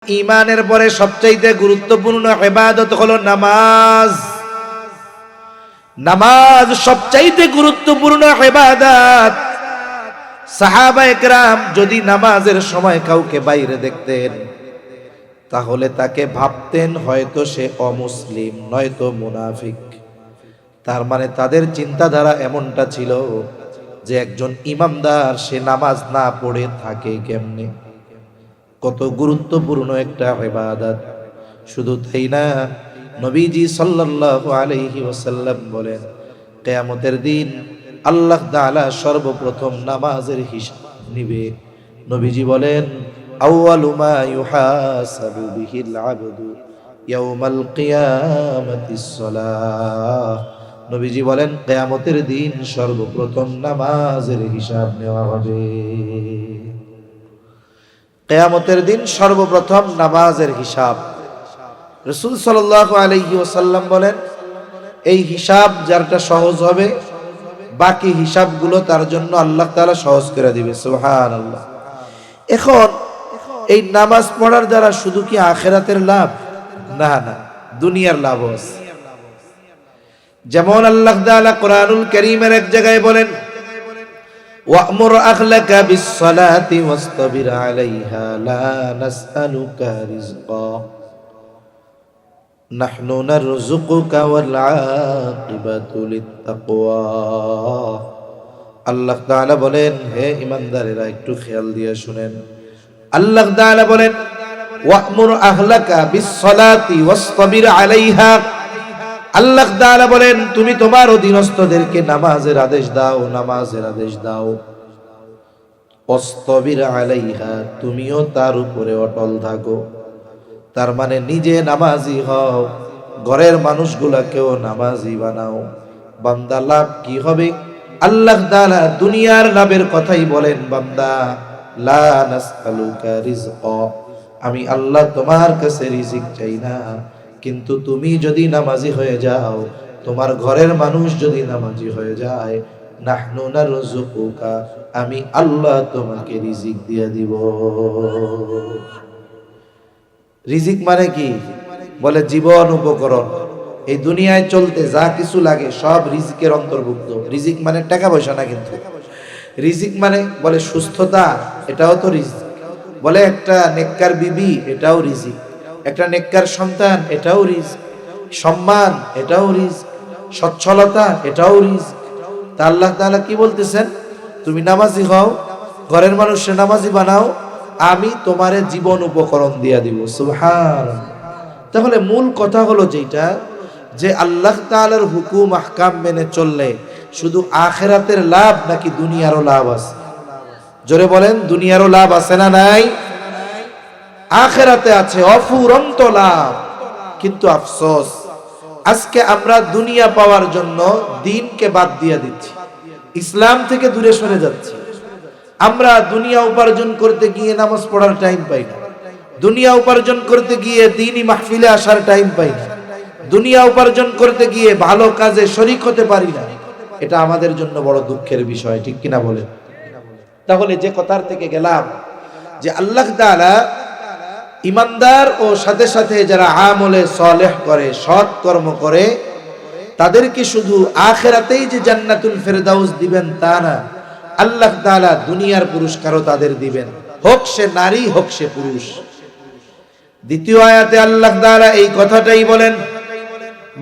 ঈমানের পরে সবচাইতে গুরুত্বপূর্ণ ইবাদত হলো নামাজ। নামাজ সবচাইতে গুরুত্বপূর্ণ ইবাদত। সাহাবায়ে কেরাম যদি নামাজের সময় কাউকে বাইরে দেখতেন তাহলে তাকে ভাবতেন হয়তো সে অমুসলিম নয়তো মুনাফিক। তার মানে তাদের চিন্তাধারা এমনটা ছিল যে একজন ইমানদার সে নামাজ না পড়ে থাকে কেমনে। কত গুরুত্বপূর্ণ একটা ইবাদত। শুধু তাই না, নবীজি সাল্লাল্লাহু আলাইহি ওয়াসাল্লাম বলেন কিয়ামতের দিন আল্লাহ তাআলা সর্বপ্রথম নামাজের হিসাব নিবে। নবীজি বলেন আউয়ালু মা ইউহাসাবু বিহিল আবদু ইয়াউমাল কিয়ামাতিস সালাহ। নবীজি বলেন কিয়ামতের দিন সর্বপ্রথম নামাজের হিসাব নেওয়া হবে। কিয়ামতের দিন সর্বপ্রথম নামাজের হিসাব। রাসূল সাল্লাল্লাহু আলাইহি ওয়াসাল্লাম বলেন এই হিসাব যারটা সহজ হবে বাকি হিসাবগুলো তার জন্য আল্লাহ তাআলা সহজ করে দিবে। সুবহানাল্লাহ। এখন এই নামাজ পড়ার দ্বারা শুধু কি আখিরাতের লাভ? না না, দুনিয়ার লাভ আছে। যেমন আল্লাহ তাআলা কোরআনুল কারীমের এক জায়গায় বলেন ওয়া'মুর আহলাকা বিস-সালাতি ওয়াসতাবির আলাইহা লা নাসআলুকা রিজকা নাহনু নারযুকুকা ওয়াল আকিবাতু লিত-তাকওয়া। আল্লাহ তাআলা বলেন হে ঈমানদারেরা একটু খেয়াল দিয়ে শুনেন। আল্লাহ তাআলা বলেন ওয়া'মুর আহলাকা বিস-সালাতি ওয়াসতাবির আলাইহা। আল্লাহ তাআলা বলেন তুমি তোমার অধীনস্থদেরকে নামাজের আদেশ দাও, নামাজের আদেশ দাও। ওয়াসতাবির আলাইহা, তুমিও তার উপরে অটল থাকো। তার মানে নিজে নামাজি হও, ঘরের মানুষগুলাকেও নামাজি বানাও। বান্দা লাভ কি হবে? আল্লাহ তাআলা দুনিয়ার লাভের কথাই বলেন বান্দা লা নাসআলুকা রিজকা, আমি আল্লাহ তোমার কাছে রিজিক চাই না, কিন্তু তুমি যদি নামাজি হয়ে যাও, তোমার ঘরের মানুষ যদি নামাজি হয়ে যায়, নাহনু নারযুকুকা, আমি আল্লাহ তোমাকে রিজিক দিয়ে দিব। রিজিক মানে কি? বলে জীবন উপকরণ। এই দুনিয়ায় চলতে যা কিছু লাগে সব রিজিকের অন্তর্ভুক্ত। রিজিক মানে টাকা পয়সা না, কিন্তু রিজিক মানে বলে সুস্থতা, এটাও তো রিজিক। বলে একটা নেককার বিবি, এটাও রিজিক। একটা নেককার সন্তান, এটাও রিজিক। সম্মান, এটাও রিজিক। সচ্ছলতা, এটাও রিজিক। তা আল্লাহ তাআলা কি বলতেছেন? তুমি নামাজি হও, ঘরের মানুষকে নামাজি বানাও, আমি তোমারে জীবন উপকরণ দিয়া দিব। সুবহানাল্লাহ। তাহলে মূল কথা হলো যেটা, যে আল্লাহ তাআলার হুকুম আহকাম মেনে চললে শুধু আখিরাতের লাভ নাকি দুনিয়ারও লাভ আছে? জোরে বলেন, দুনিয়ারও লাভ আছে না নাই? আখিরাতে আছে অফুরন্ত লাভ। কিন্তু আফসোস, আজকে আমরা দুনিয়া পাওয়ার জন্য দ্বীনকে বাদ দিয়ে দিচ্ছি, ইসলাম থেকে দূরে সরে যাচ্ছি। আমরা দুনিয়া উপার্জন করতে গিয়ে নামাজ পড়ার টাইম পাই না, দুনিয়া উপার্জন করতে গিয়ে দ্বীনি মাহফিলে আসার টাইম পাই না, দুনিয়া উপার্জন করতে গিয়ে ভালো কাজে শরীক হতে পারি না। এটা আমাদের জন্য বড় দুঃখের বিষয়, ঠিক কিনা বলেন? তাহলে যে কথার থেকে গেলাম, যে আল্লাহ তাআলা ইমানদার ও সাথে সাথে যারা আমলে সালেহ করে, সৎ কর্ম করে, তাদেরকে শুধু আখিরাতেই যে জান্নাতুল ফেরদাউস দিবেন তা না, আল্লাহ তাআলা দুনিয়ার পুরস্কারও তাদের দিবেন, হোক সে নারী হোক সে পুরুষ। দ্বিতীয় আয়াতে আল্লাহ তাআলা এই কথাটাই বলেন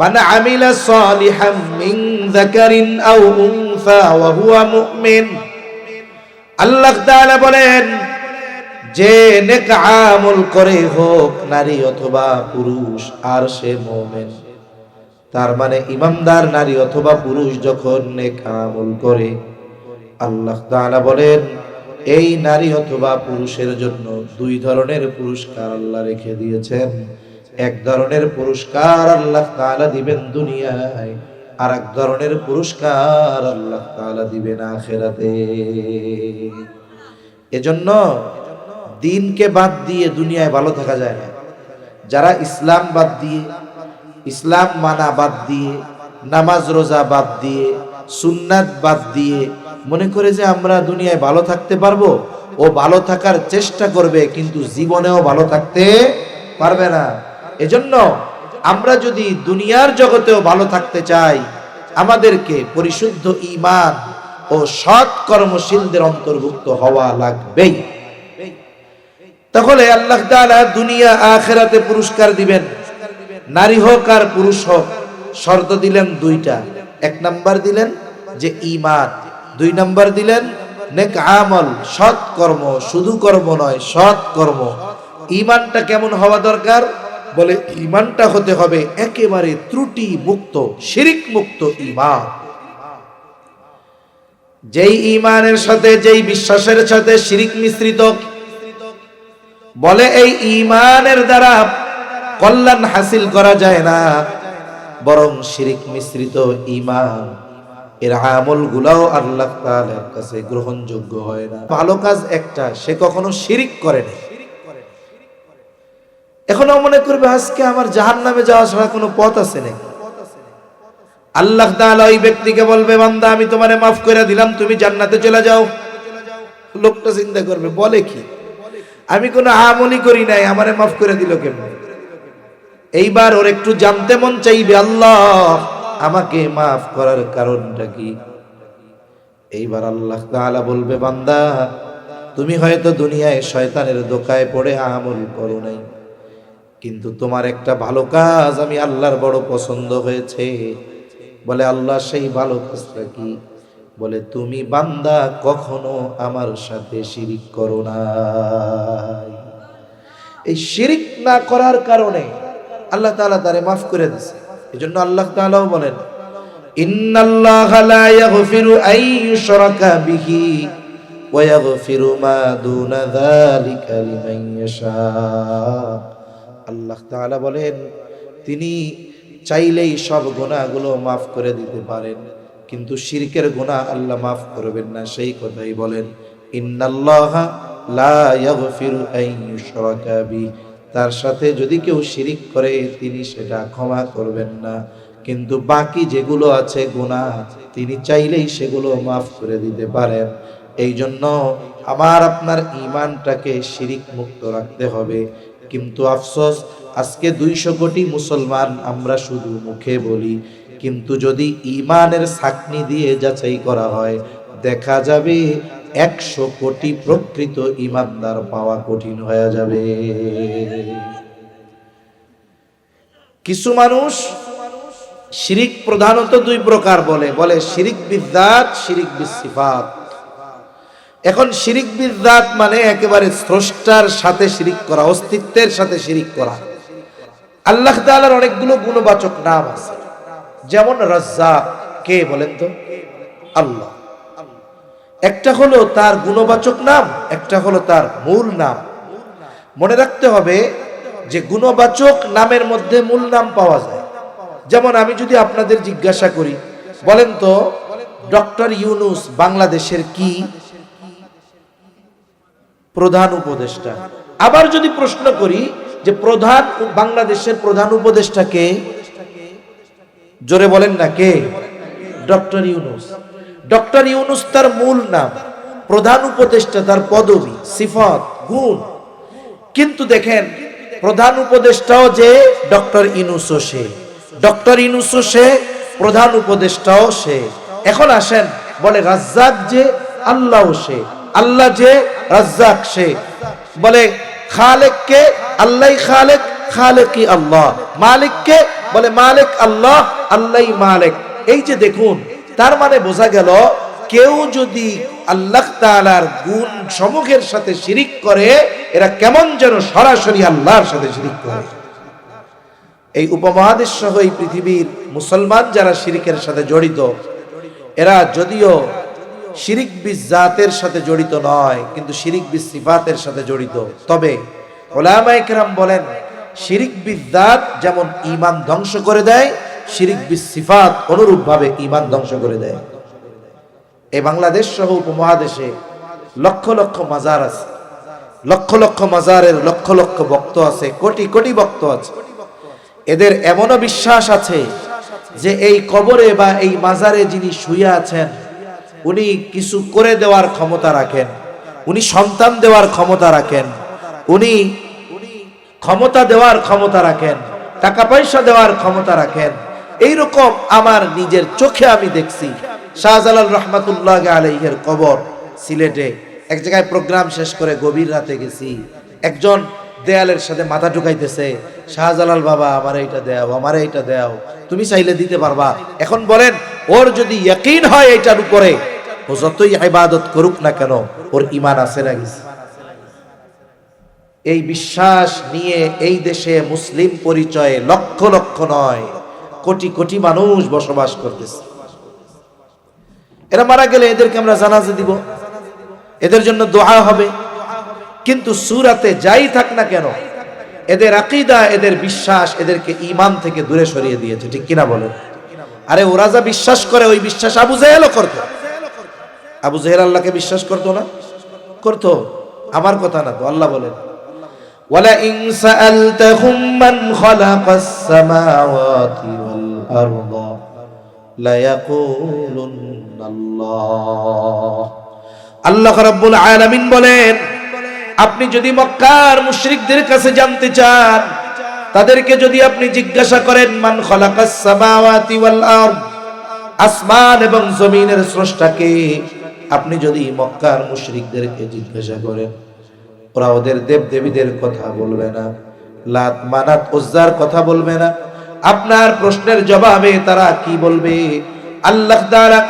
মান আমিলা সালিহাম মিন যাকারিন আও উনসা ওয়া হুয়া মুমিন। আল্লাহ তাআলা বলেন যে নেক আমল করে, হোক নারী অথবা পুরুষ, আর সে মুমিন। তার মানে ইমানদার নারী অথবা পুরুষ যখন নেক আমল করে, আল্লাহ তাআলা বলেন এই নারী অথবা পুরুষের জন্য দুই ধরনের পুরস্কার আল্লাহ রেখে দিয়েছেন। এক ধরনের পুরস্কার আল্লাহ তাআলা দিবেন দুনিয়ায়, আর এক ধরনের পুরস্কার আল্লাহ তাআলা দিবেন আখিরাতে। এজন্য দ্বীনকে বাদ দিয়ে দুনিয়ায় ভালো থাকা যায় না। যারা ইসলাম বাদ দিয়ে, ইসলাম মানা বাদ দিয়ে, নামাজ রোজা বাদ দিয়ে, সুন্নাত বাদ দিয়ে মনে করে যে আমরা দুনিয়ায় ভালো থাকতে পারবো, ও ভালো থাকার চেষ্টা করবে, কিন্তু জীবনেও ভালো থাকতে পারবে না। এজন্য আমরা যদি দুনিয়ার জগতেও ভালো থাকতে চাই, আমাদেরকে পরিশুদ্ধ ঈমান ও সৎ কর্মশীলদের অন্তর্ভুক্ত হওয়া লাগবেই। তাহলে আল্লাহ তাআলা দুনিয়া আখিরাতে পুরস্কার দিবেন, নারী হোক আর পুরুষ হোক। শর্ত দিলেন দুইটা। এক নাম্বার দিলেন যে ঈমান, দুই নাম্বার দিলেন নেক আমল, সৎ কর্ম। শুধু কর্ম নয়, সৎ কর্ম। ঈমানটা কেমন হওয়া দরকার? বলে ঈমানটা হতে হবে একেবারে ত্রুটি মুক্ত, শিরিক মুক্ত ঈমান। যেই ঈমানের সাথে, যেই বিশ্বাসের সাথে শিরিক মিশ্রিত, বলে এই ঈমানের দ্বারা কল্যাণ হাসিল করা যায় না, বরং শিরিক মিশ্রিত ঈমান এর আমল গুলাও আল্লাহ তাআলার কাছে গ্রহণযোগ্য হয় না। ভালো কাজ একটা, সে কখনো শিরিক করে না। এখনো মনে করবে আজকে আমার জাহান্নামে যাওয়া ছাড়া কোনো পথ আছে নাকি? আল্লাহ তাআলা ওই ব্যক্তিকে বলবে, বান্দা আমি তোমারে মাফ করে দিলাম, তুমি জান্নাতে চলে যাও। লোকটা চিন্তা করবে, বলে কি, আমি কোনো আমলই করি নাই, আমারে মাফ করে দিল কেমন? এইবার ওর একটু জানতে মন চাইবে, আল্লাহ আমাকে মাফ করার কারণটা কি? এইবার আল্লাহ তাআলা বলবে, বান্দা তুমি হয়তো দুনিয়ায় শয়তানের ধোঁকায় পড়ে আমল করো নাই, কিন্তু তোমার একটা ভালো কাজ আমি আল্লাহর বড় পছন্দ হয়েছে। বলে আল্লাহ সেই ভালো কাজটা কি? বলে তুমি বান্দা কখনো আমার সাথে শিরিক করো না। এই শিরিক না করার কারণে আল্লাহ তাআলা তারে মাফ করে দিয়েছে। এজন্য আল্লাহ তাআলাও বলেন, ইন্নাল্লাহা লা ইয়াগফিরু আন ইউশরাকা বিহি ওয়া ইয়াগফিরু মা দুনা যালিকা লিমান ইয়াশা। আল্লাহ তাআলা বলেন, তিনি চাইলেই সব গুনাহগুলো মাফ করে দিতে পারেন, কিন্তু শিরকের গুনাহ আল্লাহ মাফ করবেন না। সেই কথাই বলেন, ইন্নাল্লাহা লা ইয়াগফিরু আন ইউশরাকা বিহি, তার সাথে যদি কেউ শিরিক করে তিনি সেটা ক্ষমা করবেন না, কিন্তু বাকি যেগুলো আছে গুনাহ তিনি চাইলেই সেগুলো মাফ করে দিতে পারেন। এই জন্য আমার আপনার ঈমানটাকে শিরিক মুক্ত রাখতে হবে। কিন্তু আফসোস, আজকে 200 কোটি মুসলমান আমরা শুধু মুখে বলি, কিন্তু যদি ঈমানের ছাকনি দিয়ে যাচাই করা হয়, দেখা যাবে 100 কোটি প্রকৃত ঈমানদার পাওয়া কঠিন হয়ে যাবে। কিছু মানুষ শিরিক প্রধানত 2 প্রকার বলে শিরিক বিযাত, শিরিক বিসিফাত। এখন শিরিক বিযাত মানে একেবারে স্রষ্টার সাথে শিরিক করা, অস্তিত্বের সাথে শিরিক করা। আল্লাহ তাআলার অনেকগুলো গুণবাচক নাম আছে, যেমন রাজ্জাক। কে বলেন তো? আল্লাহ। একটা হলো তার গুণবাচক নাম, একটা হলো তার মূল নাম। মনে রাখতে হবে যে গুণবাচক নামের মধ্যে মূল নাম পাওয়া যায়। যেমন আমি যদি আপনাদের জিজ্ঞাসা করি, বলেন তো ডক্টর ইউনূস বাংলাদেশের কি প্রধান উপদেষ্টা? আবার যদি প্রশ্ন করি যে বাংলাদেশের প্রধান উপদেষ্টা কে, জোরে বলেন না কে? ডক্টর ইউনূস। ডক্টর ইউনূস তার মূল নাম, প্রধান উপদেষ্টা তার পদবি, সিফাত, গুণ। কিন্তু দেখেন প্রধান উপদেষ্টাও যে ডক্টর ইউনূসও সে, ডক্টর ইউনূসও সে, প্রধান উপদেষ্টাও সে। এখন আসেন, বলে রাজ্জাক যে আল্লাহও সে, আল্লাহ যে রাজ্জাক সে। বলে খালেক কে? আল্লাহই খালেক, খালেকই আল্লাহ। মালিক কে? বলে মালিক আল্লাহ, আল্লাহই মালিক। এই যে দেখুন, তার মানে বোঝা গেল কেউ যদি আল্লাহ তাআলার গুণ সমূহের সাথে শিরিক করে, এরা কেমন যেন সরাসরি আল্লাহর সাথে শিরিক করে। এই উপমহাদেশ সহ এই পৃথিবীর মুসলমান যারা শিরিকের সাথে জড়িত, এরা যদিও শিরিক বিজাতের সাথে জড়িত নয়, কিন্তু শিরিক বিসিফাতের সাথে জড়িত। তবে উলামায়ে কেরাম বলেন, শিরিক বিজাত যেমন ঈমান ধ্বংস করে দেয়, শিরিক বিসিফাত অনুরূপভাবে ঈমান ধ্বংস করে দেয়। এই বাংলাদেশ সহ উপমহাদেশে লক্ষ লক্ষ মাজার আছে, লক্ষ লক্ষ মাজারের লক্ষ লক্ষ ভক্ত আছে, কোটি কোটি ভক্ত আছে। এদের এমনও বিশ্বাস আছে যে এই কবরে বা এই মাজারে যিনি শুয়ে আছেন, উনি কিছু করে দেওয়ার ক্ষমতা রাখেন। উনি সন্তান দেওয়ার ক্ষমতা রাখেন, উনি ক্ষমতা দেওয়ার ক্ষমতা রাখেন, টাকা পয়সা দেওয়ার ক্ষমতা রাখেন। এইরকম আমার নিজের চোখে আমি দেখছি। শাহজালাল রহমাতুল্লাহ আলাইহির কবর সিলেটে, এক জায়গায় প্রোগ্রাম শেষ করে গভীর রাতে গেছি, একজন দেয়ালের সাথে মাথা ঢুকাইতেছে, শাহজালাল বাবা আমার এইটা দাও, আমার এইটা দাও, তুমি চাইলে দিতে পারবা। এখন বলেন, ওর যদি ইয়াকিন হয় এইটার উপরে, ও যতই ইবাদত করুক না কেন, ওর ঈমান আছে না গেছে? এই বিশ্বাস নিয়ে এই দেশে মুসলিম পরিচয়ে লক্ষ লক্ষ নয়, কোটি কোটি মানুষ বসবাস করতেছে। এরা মারা গেলে এদেরকে আমরা জানাজা দিব, এদের জন্য দোয়া হবে, কিন্তু সূরাতে যাই থাক না কেন, এদের আকীদা, এদের বিশ্বাস এদেরকে ঈমান থেকে দূরে সরিয়ে দিয়েছে, ঠিক কিনা বলেন? আরে ওরা যা বিশ্বাস করে ওই বিশ্বাস আবু জেহেলও করতো। আবু জেহেল আল্লাহকে বিশ্বাস করতো না? করতো। আমার কথা না তো, আল্লাহ বলেন ওয়ালা ইন সাআলতাহুম মান খালাকাস সামাওয়াতি ওয়াল আরদা লা ইয়াকুলুনাল্লাহ। আল্লাহ রাব্বুল আলামিন বলেন, আপনি যদি মক্কার মুশরিকদের কাছে জানতে চান, তাদেরকে যদি আপনি জিজ্ঞাসা করেন মান খালাকাস সামাওয়াতি ওয়াল আরদ, আসমান এবং জমিনের স্রষ্টাকে, আপনি যদি মক্কার মুশরিকদেরকে জিজ্ঞাসা করেন, ওরা ওদের দেবদেবীদের কথা বলবে না, লাত মানাত উজ্জার কথা বলবে না। আপনার প্রশ্নের জবাবে তারা কি বলবে? আল্লাহ তাআলা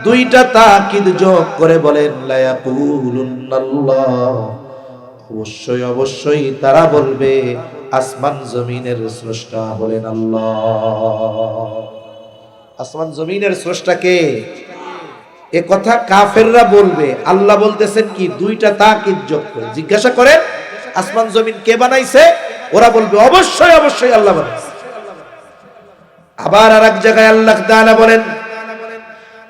দুইটা তাকিদ যোগ করে বলেন লা ইয়াকুলুনাল্লাহ, অবশ্যই অবশ্যই তারা বলবে আসমান জমিনের স্রষ্টা হলেন আল্লাহ। আসমান জমিনের স্রষ্টা কে? এ কথা কাফেররা বলবে। আল্লাহ বলতেছেন কি? দুইটা তাকিদ যোগ করে জিজ্ঞাসা করেন আসমান জমিন কে বানাইছে, ওরা বলবে অবশ্যই অবশ্যই আল্লাহ বানাইছে। আবার আরেক জায়গায় আল্লাহ তাআলা বলেন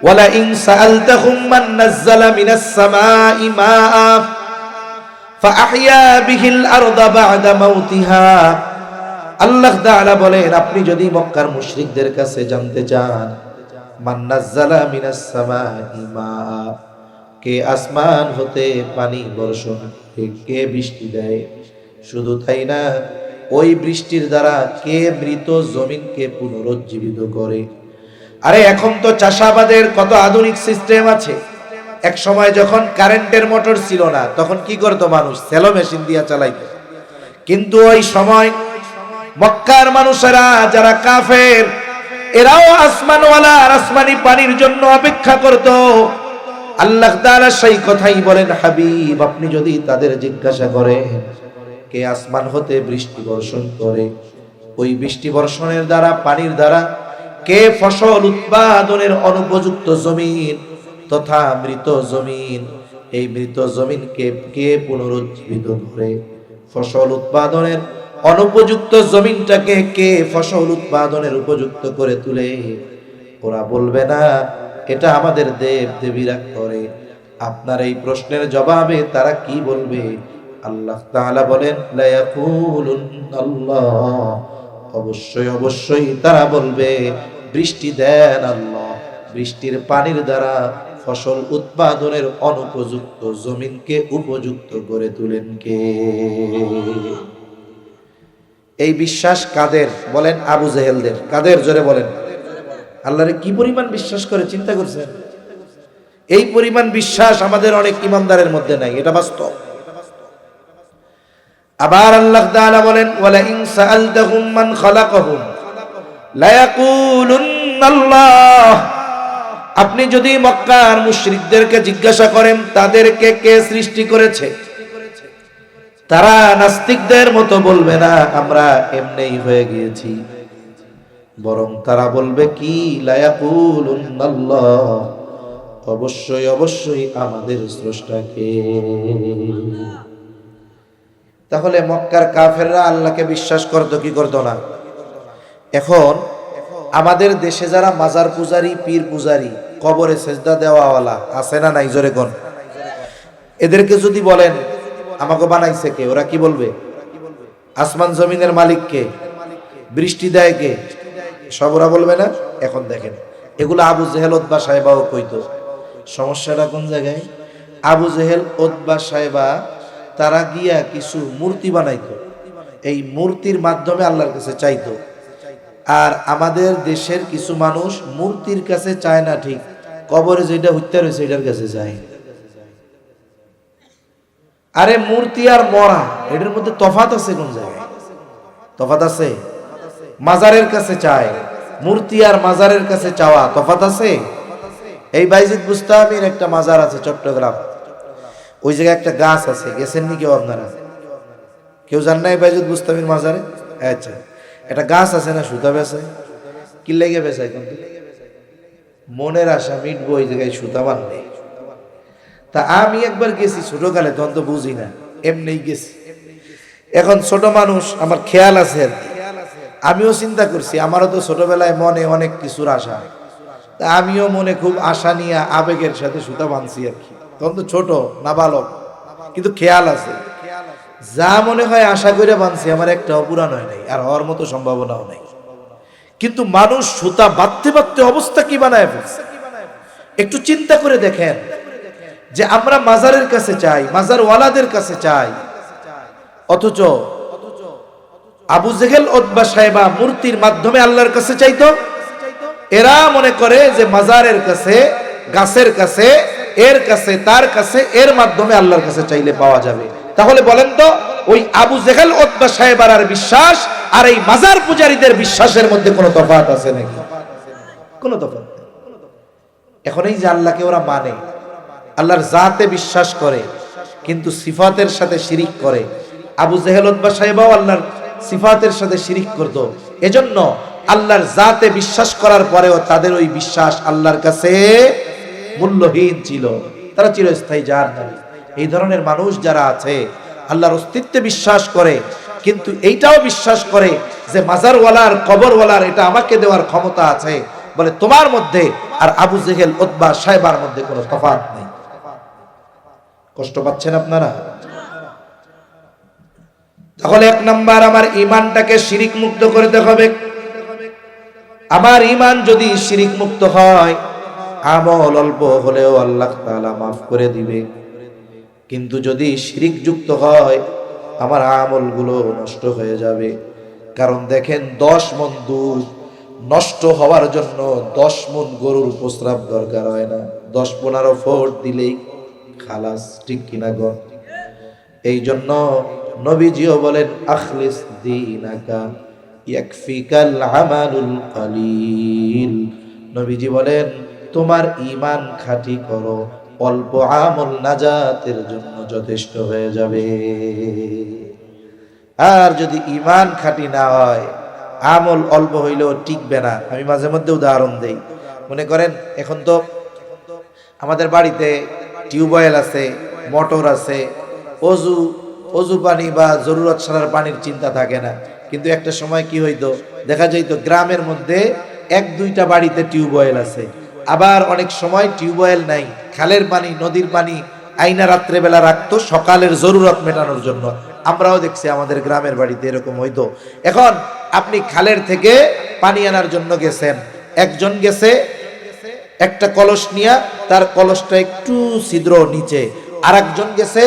ওয়ালা ইন সাআলতাহুম মান নাযালা মিনাস সামাই মাআ ফাআহইয়া বিহিল আরদা বা'দা মাউতিহা। আল্লাহ তাআলা বলেন, আপনি যদি মক্কার মুশরিকদের কাছে জানতে চান মান নাযালা মিনাস সামাই মাআ, কে আসমান হতে পানি বর্ষণ করে, কে বৃষ্টি দেয়, শুধু তাই না, ওই বৃষ্টির দ্বারা কে মৃত জমিনকে পুনরুজ্জীবিত করে। আরে এখন তো চাষাবাদের কত আধুনিক সিস্টেম আছে। এক সময় যখন কারেন্টের মোটর ছিল না, তখন কি করতো মানুষ? সেলো মেশিন দিয়ে চালাইতো। কিন্তু ওই সময় মক্কার মানুষেরা যারা কাফের, এরাও আসমানওয়ালা আর আসমানি পানির জন্য অপেক্ষা করত। আল্লাহ তাআলা সেই কথাই বলেন, হাবিব আপনি যদি তাদের জিজ্ঞাসা করেন কে আসমান হতে বৃষ্টি বর্ষণ করে, ওই বৃষ্টি বর্ষণের দ্বারা, পানির দ্বারা কে ফসল উৎপাদনের অনুপযুক্ত জমিন তথা মৃত জমিন, এই মৃত জমিনকে কে পুনরুজ্জীবিত করে, ফসল উৎপাদনের অনুপযুক্ত জমিনটাকে কে ফসল উৎপাদনের উপযুক্ত করে তুলে, ওরা বলবে না এটা আমাদের দেব দেবীরা করে। আপনার এই প্রশ্নের জবাবে তারা কি বলবে? আল্লাহ তাআলা বলেন লা ইয়াকুলুনাল্লাহ, অবশ্যই অবশ্যই তারা বলবে বৃষ্টি দেন আল্লাহ, বৃষ্টির পানির দ্বারা ফসল উৎপাদনের অনুপযুক্ত জমিনকে উপযুক্ত করে তুলেন কে? এই বিশ্বাস কাদের? বলেন আবু জেহেলদের। কাদের? জোরে বলেন। আল্লাহরে কি পরিমাণ বিশ্বাস করে চিন্তা করছেন? এই পরিমাণ বিশ্বাস আমাদের অনেক ইমানদারের মধ্যে নাই, এটা বাস্তব। আবার আল্লাহ তাআলা বলেন ওয়ালা ইন সাআলতাহুম মান খালাকাহুম লা ইয়াকুলুনাল্লাহ, আপনি যদি মক্কার মুশরিকদেরকে জিজ্ঞাসা করেন তাদেরকে কে সৃষ্টি করেছে, তারা নাস্তিকদের মতো বলবে না আমরা এমনিই হয়ে গিয়েছি, বরং তারা বলবে কি লা ইয়াকুলুনাল্লাহ, অবশ্যই অবশ্যই আমাদের স্রষ্টাকে। তাহলে মক্কার কাফেররা আল্লাহকে বিশ্বাস করতো কি করতো না? এখন আমাদের দেশে যারা মাজার পূজারী, পীর পূজারী, কবরে সেজদা দেওয়াওয়ালা আছে না নাই? জোরে কোন? এদেরকে যদি বলেন আমাকে বানাইছে কে, ওরা কি বলবে? আসমান জমিনের মালিক কে? বৃষ্টি দেয় কে? সব ওরা বলবে না? এখন দেখেন এগুলো আবু জেহেল উতবা সাহেবাও কইতো। সমস্যাটা কোন জায়গায়? আবু জেহেল, উতবা, সাইবা তারা গিয়া কিছু মূর্তি বানাইতো, এই মূর্তির মাধ্যমে আল্লাহর কাছে চাইতো। আর আমাদের দেশের কিছু মানুষ মূর্তির কাছে চায় না, ঠিক কবরে যেটা হত্যা রয়েছে এটার কাছে চায়। আরে মূর্তি আর মরা এটার মধ্যে তফাৎ আছে? কোন জায়গায় তফাৎ আছে? মাজারের কাছে চায়, মূর্তি আর মাজারের কাছে চাওয়া তফাৎ আছে? এই বাইজিদ বুস্তামির একটা মাজার আছে চট্টগ্রাম, ওই জায়গায় একটা গাছ আছে, গেছেন নি কেউ আপনারা? কেউ জান নাই বাইজিদ বুস্তামির মাজারে? আচ্ছা, একটা গাছ আছে না, সুতা বেছে, কি লেগে বেচায়? কিন্তু মনের আশা মিটবো ওই জায়গায় সুতা বানলে। তা আমি একবার গেছি ছোটকালে, তখন তো বুঝি না, এমনি গেছি। এখন ছোট মানুষ, আমার খেয়াল আছে আর কি, আমিও চিন্তা করছি, আমারও তো ছোটবেলায় মনে অনেক কিছুর আশা, তা আমিও মনে খুব আশা নিয়ে আবেগের সাথে সুতা বানছি আর কি। তখন তো ছোট নাবালক, কিন্তু খেয়াল আছে, যা মনে হয় আশা করে বানছি, আমার একটাও পুরান হয় নাই, আর হওয়ার মতো সম্ভাবনাও নাই। কিন্তু মানুষ সুতা বাঁধতে বাঁধতে অবস্থা কি বানায় ফেলছে। একটু চিন্তা করে দেখেন যে আমরা মাজারের কাছে চাই, মাজার ওয়ালাদের কাছে চাই, অথচ আবু জেহেল, উতবা, সাইবা মূর্তির মাধ্যমে আল্লাহর কাছে চাইতো। এরা মনে করে যে মাজারের কাছে, গাছের কাছে, এর কাছে, তার কাছে, এর মাধ্যমে আল্লাহর কাছে চাইলে পাওয়া যাবে। তাহলে বলেন তো, ওই আবু জেহেল, উতবা, সাইবার বিশ্বাস আর এই মাজার পূজারীদের বিশ্বাসের মধ্যে কোনো তফাৎ আছে নাকি? কোনো তফাৎ নেই। এখন এই যে আল্লাহকে ওরা মানে, আল্লাহর জাতে বিশ্বাস করে, কিন্তু সিফাতের সাথে শিরিক করে। আবু জেহেল, উতবা, সাইবাও আল্লাহর সিফাতের সাথে শিরিক করত। এজন্য আল্লাহর জাতে বিশ্বাস করার পরেও তাদের ওই বিশ্বাস আল্লাহর কাছে মূল্যহীন ছিল, তারা চিরস্থায়ী জাহান্নামী। এই ধরনের মানুষ যারা আছে, আল্লাহর অস্তিত্বে বিশ্বাস করে, কিন্তু এইটাও বিশ্বাস করে যে মাজারওয়ালার, কবরওয়ালার এটা আমাকে দেওয়ার ক্ষমতা আছে, বলে তোমার মধ্যে আর আবু জেহেল, উতবা, সাইবার মধ্যে কোনো তফাৎ নেই। কষ্ট পাচ্ছেন আপনারা? তাহলে এক নাম্বার, আমার ঈমানটাকে শিরিক মুক্ত করতে হবে। আমার ঈমান যদি শিরিক মুক্ত হয়, আমল অল্প হলেও আল্লাহ তাআলা মাফ করে দিবে। কিন্তু যদি শিরিক যুক্ত হয়, আমার আমলগুলো নষ্ট হয়ে যাবে। কারণ দেখেন, 10 মণ দুধ নষ্ট হওয়ার জন্য 10 মণ গরুর প্রস্রাব দরকার হয় না, 10-15 ফোঁট দিলেই খালাস, ঠিক কিনা গো? এই জন্য নবীজিও বলেন, আখলিস দীনাকা ইয়াকফিকাল আমালুল কলিল। নবীজি বলেন, তোমার ঈমান খাঁটি করো, অল্প আমল নাজাতের জন্য যথেষ্ট হয়ে যাবে। আর যদি ঈমান খাঁটি না হয়, আমল অল্প হইলেও টিকবে না। আমি মাঝে মধ্যে উদাহরণ দেই। মনে করেন, এখন তো আমাদের বাড়িতে টিউবওয়েল আছে, মোটর আছে, অজু পানি বা জরুরত ছাড়ার পানির চিন্তা থাকে না। কিন্তু একটা সময় কি হইতো, দেখা যাইতো গ্রামের মধ্যে 1-2টা বাড়িতে টিউবওয়েল আছে, আবার অনেক সময় টিউবওয়েল নাই, খালের পানি, নদীর পানি আইনা রাত্রেবেলা রাখতো সকালের জরুরত মেটানোর জন্য। আমরাও দেখছি আমাদের গ্রামের বাড়িতে এরকম হইতো। এখন আপনি খালের থেকে পানি আনার জন্য গেছেন, একজন গেছে একটা কলস নিয়ে, তার কলসটা একটু ছিদ্র নিচে, আর একজন গেছে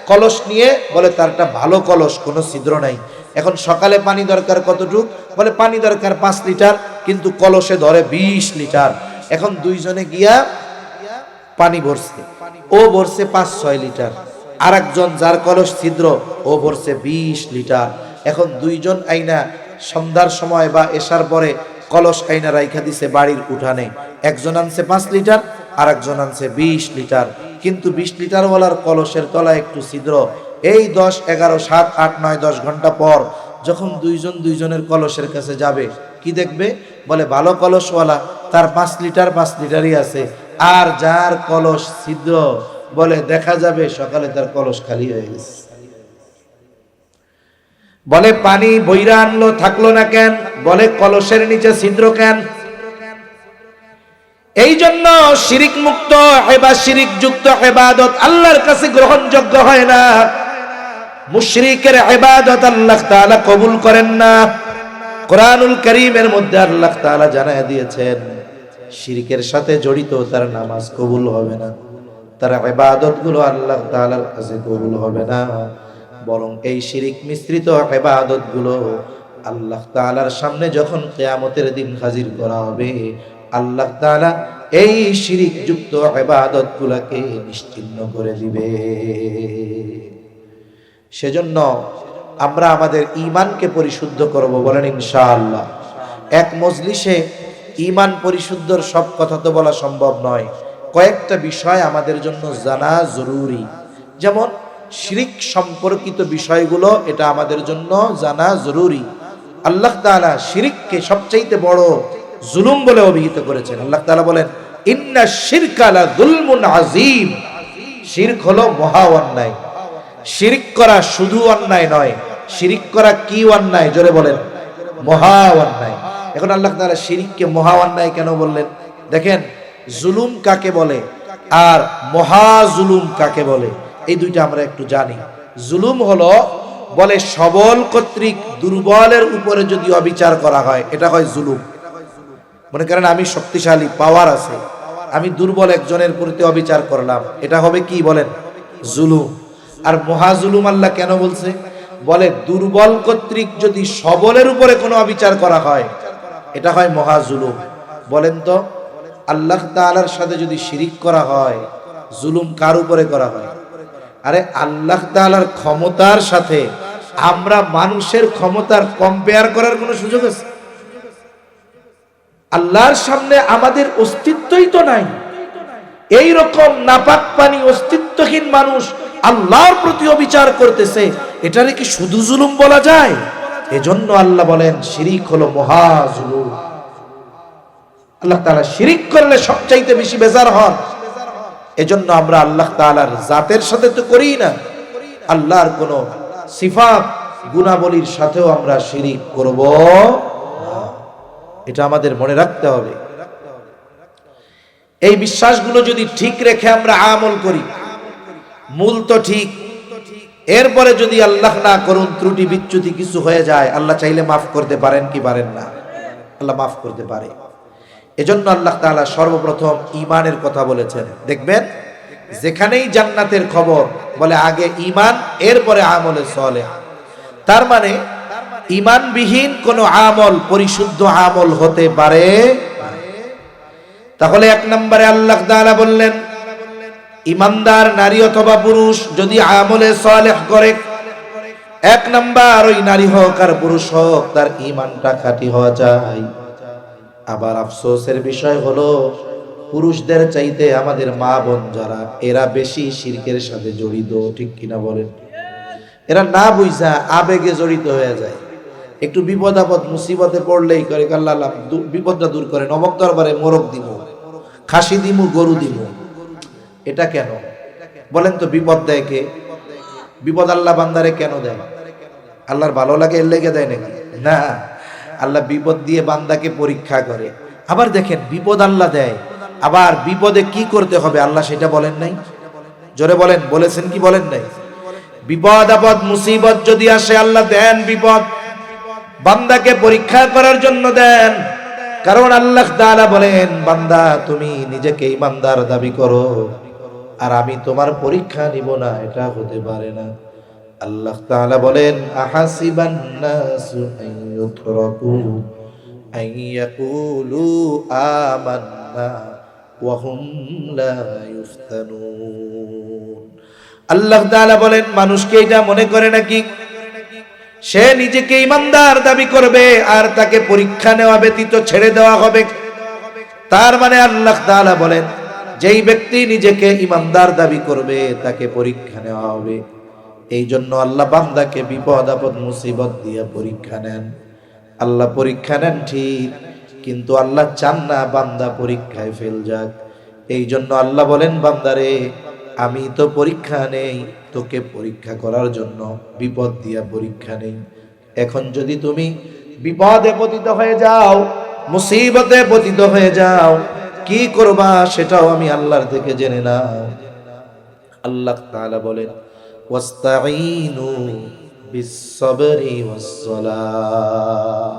কলস নিয়ে, বলে তারটা ভালো কলস, কোনো ছিদ্র নাই। এখন সকালে পানি দরকার কতটুক, বলে পানি দরকার 5 লিটার, কিন্তু কলসে ধরে 20 লিটার। এখন দুইজনে গিয়া পানি ভরছে, ও ভরছে 5-6 লিটার, আর একজন যার কলস ছিদ্র, ও ভরছে 20 লিটার। এখন দুইজন আইনা সন্ধ্যার সময় বা এশার পরে কলস আইনা রাইখা দিছে বাড়ির উঠানে। একজন আনছে 5 লিটার, আর একজন আনছে 20 লিটার, কিন্তু 20 লিটার ওয়ালার কলসের তলায় একটু ছিদ্র। এই 10, 11, 7, 8, 9, 10 ঘন্টা পর যখন দুইজন দুইজনের কলসের কাছে যাবে, কি দেখবে, বলে ভালো কলসওয়ালা তার 5 লিটার 5 লিটারই আছে, আর যার কলস ছিদ্র, বলে দেখা যাবে সকালে তার কলস খালি হয়ে গেছে। বলে পানি বইরা আনলো, থাকলো না কেন, বলে কলসের নিচে ছিদ্র কেন। এই জন্য শিরিক মুক্ত বা শিরিক যুক্ত ইবাদত আল্লাহর কাছে গ্রহণযোগ্য হয় না। মুশরিকের ইবাদত আল্লাহ তাআলা কবুল করেন না। কোরআনুল কারীমের মধ্যে আল্লাহ তাআলা জানায় দিয়েছেন, শিরকের সাথে জড়িত তার নামাজ কবুল হবে না। তার ইবাদতগুলো আল্লাহ তাআলার কাছে কবুল হবে না, বরং এই শিরিক মিশ্রিত ইবাদতগুলো আল্লাহ তাআলার সামনে যখন কিয়ামতের দিন হাজির করা হবে, আল্লাহ তাআলা এই শিরিক যুক্ত ইবাদতগুলোকে নিশ্চিহ্ন করে দিবে। সেজন্য আমরা আমাদের ঈমানকে পরিশুদ্ধ করব, বলেন ইনশাআল্লাহ। এক মজলিসে ঈমান পরিশুদ্ধর সব কথা তো বলা সম্ভব নয়, কয়েকটা বিষয় আমাদের জন্য জানা জরুরি। যেমন শিরিক সম্পর্কিত বিষয়গুলো, এটা আমাদের জন্য জানা জরুরি। আল্লাহ তাআলা শিরিককে সবচাইতে বড় জুলুম বলে অভিহিত করেছেন। আল্লাহ তাআলা বলেন, ইন্না শিরকা লা যুলমুন আযীম। শিরক হলো মহা অন্যায়। শিরিক করা শুধু অন্যায় নয়, শিরিক করা কি অন্যায়? জোরে বলেন, মহা অন্যায়। এখন আল্লাহ তাআলা শিরিককে মহা অন্যায় কেন বললেন? দেখেন, জুলুম কাকে বলে আর মহা জুলুম কাকে বলে, এই দুইটা আমরা একটু জানি। জুলুম হলো, বলে সবল কর্তৃক দুর্বলের উপরে যদি অবিচার করা হয়, এটা হয় জুলুম। মনে করেন আমি শক্তিশালী, পাওয়ার আছে, আমি দুর্বল একজনের প্রতি অবিচার করলাম, এটা হবে কি বলেন? জুলুম। আর মহা জুলুম আল্লাহ কেন বলছে? বলে দুর্বল কর্তৃক যদি সবলের উপরে কোনো অবিচার করা হয়, এটা হয় মহা জুলুম। বলেন তো, আল্লাহ তাআলার সাথে যদি শিরিক করা হয়, জুলুম কার উপরে করা হয়? আরে আল্লাহ তাআলার ক্ষমতার সাথে আমরা মানুষের ক্ষমতার কম্পেয়ার করার কোনো সুযোগ আছে? আল্লাহর সামনে আমাদের অস্তিত্বই তো নাই। এই রকম নাপাক পানি অস্তিত্বহীন মানুষ আল্লাহর প্রতি অবিচার করতেছে, এটারে কি শুধু জুলুম বলা যায়? এজন্য আল্লাহ বলেন শিরিক হলো মহা জুলুম। আল্লাহ তাআলা শিরিক করলে সবচাইতে বেশি বেজার হন। এজন্য আমরা আল্লাহ তাআলার জাতের সাথে তো করি না, আল্লাহর কোন সিফাত গুণাবলীর সাথেও আমরা শিরিক করব না। এটা আমাদের মনে রাখতে হবে। এই বিশ্বাসগুলো যদি ঠিক রেখে আমরা আমল করি, মূল তো ঠিক, এরপরে যদি আল্লাহ না করুন ত্রুটি বিচ্যুতি কিছু হয়ে যায়, আল্লাহ চাইলে মাফ করতে পারেন কি পারেন না? আল্লাহ মাফ করতে পারে। এজন্য আল্লাহ তাআলা সর্বপ্রথম ঈমানের কথা বলেছেন। দেখবেন যেখানেই জান্নাতের খবর বলে আগে ঈমান, এরপরে আমলে সালেহ। তার মানে ঈমানবিহীন কোন আমল পরিশুদ্ধ আমল হতে পারে। তাহলে এক নম্বরে আল্লাহ তাআলা বললেন, ঈমানদার নারী অথবা পুরুষ যদি আমলে সালেহ করে, এক নাম্বার ওই নারী হোক আর পুরুষ হোক, তার ঈমানটা খাঁটি হওয়া চাই। আবার আফসোসের বিষয় হলো, পুরুষদের চাইতে আমাদের মা বোন যারা, এরা বেশি শিরকের সাথে জড়িত, ঠিক কিনা বলেন? এরা না বুঝা আবেগে জড়িত হয়ে যায়। একটু বিপদ আপদ মুসিবতে পড়লেই করে আল্লাহ বিপদটা দূর করে, নবক দরবারে মোরগ দিমু, খাসি দিমু, গরু দিমু। এটা কেন বলেন তো? বিপদ দেয় কে? বিপদ আল্লাহ বান্দারে কেন দেয়? আল্লাহর ভালো লাগে এর লেগে দেয় নাকি? না, আল্লাহ বিপদ দিয়ে বান্দাকে পরীক্ষা করে। আবার দেখেন, বিপদ আল্লাহ দেয়, আবার বিপদে কি করতে হবে আল্লাহ সেটা বলেন নাই? জোরে বলেন, বলেছেন কি বলেন নাই? বিপদ আপদ মুসিবত যদি আসে, আল্লাহ দেন বিপদ বান্দাকে পরীক্ষা করার জন্য দেন। কারণ আল্লাহ তাআলা বলেন, বান্দা তুমি নিজেকে ঈমানদার দাবি করো আর আমি তোমার পরীক্ষা নিব না, এটা হতে পারে না। আল্লাহ তাআলা বলেন, আহাসিবান নাসু আইয়ুতরাকু আইয়াকুলু আমান্না ওয়া হুম লা ইফতানুন। আল্লাহ তাআলা বলেন, মানুষকে এটা মনে করে নাকি সে নিজেকে ঈমানদার দাবি করবে আর তাকে পরীক্ষা নেওয়া ব্যতীত ছেড়ে দেওয়া হবে? তার মানে আল্লাহ তাআলা বলেন, যেই ব্যক্তি নিজেকে ঈমানদার দাবি করবে তাকে পরীক্ষা নেওয়া হবে। এই জন্য আল্লাহ বান্দাকে বিপদ আপদ মুসিবত দিয়ে পরীক্ষা নেন। আল্লাহ পরীক্ষা নেন ঠিক, কিন্তু আল্লাহ চান না বান্দা পরীক্ষায় ফেল যাক। এই জন্য আল্লাহ বলেন, বান্দারে আমি তো পরীক্ষা নেই, তোকে পরীক্ষা করার জন্য বিপদ দিয়া পরীক্ষা নেই। এখন যদি তুমি বিপদে পতিত হয়ে যাও, মুসিবতে পতিত হয়ে যাও, কি করবা সেটাও আমি আল্লাহর থেকে জেনে নাও। আল্লাহ তাআলা বলেন, ওয়াস্তাঈনু বিস-সাবরি ওয়াস-সালাহ।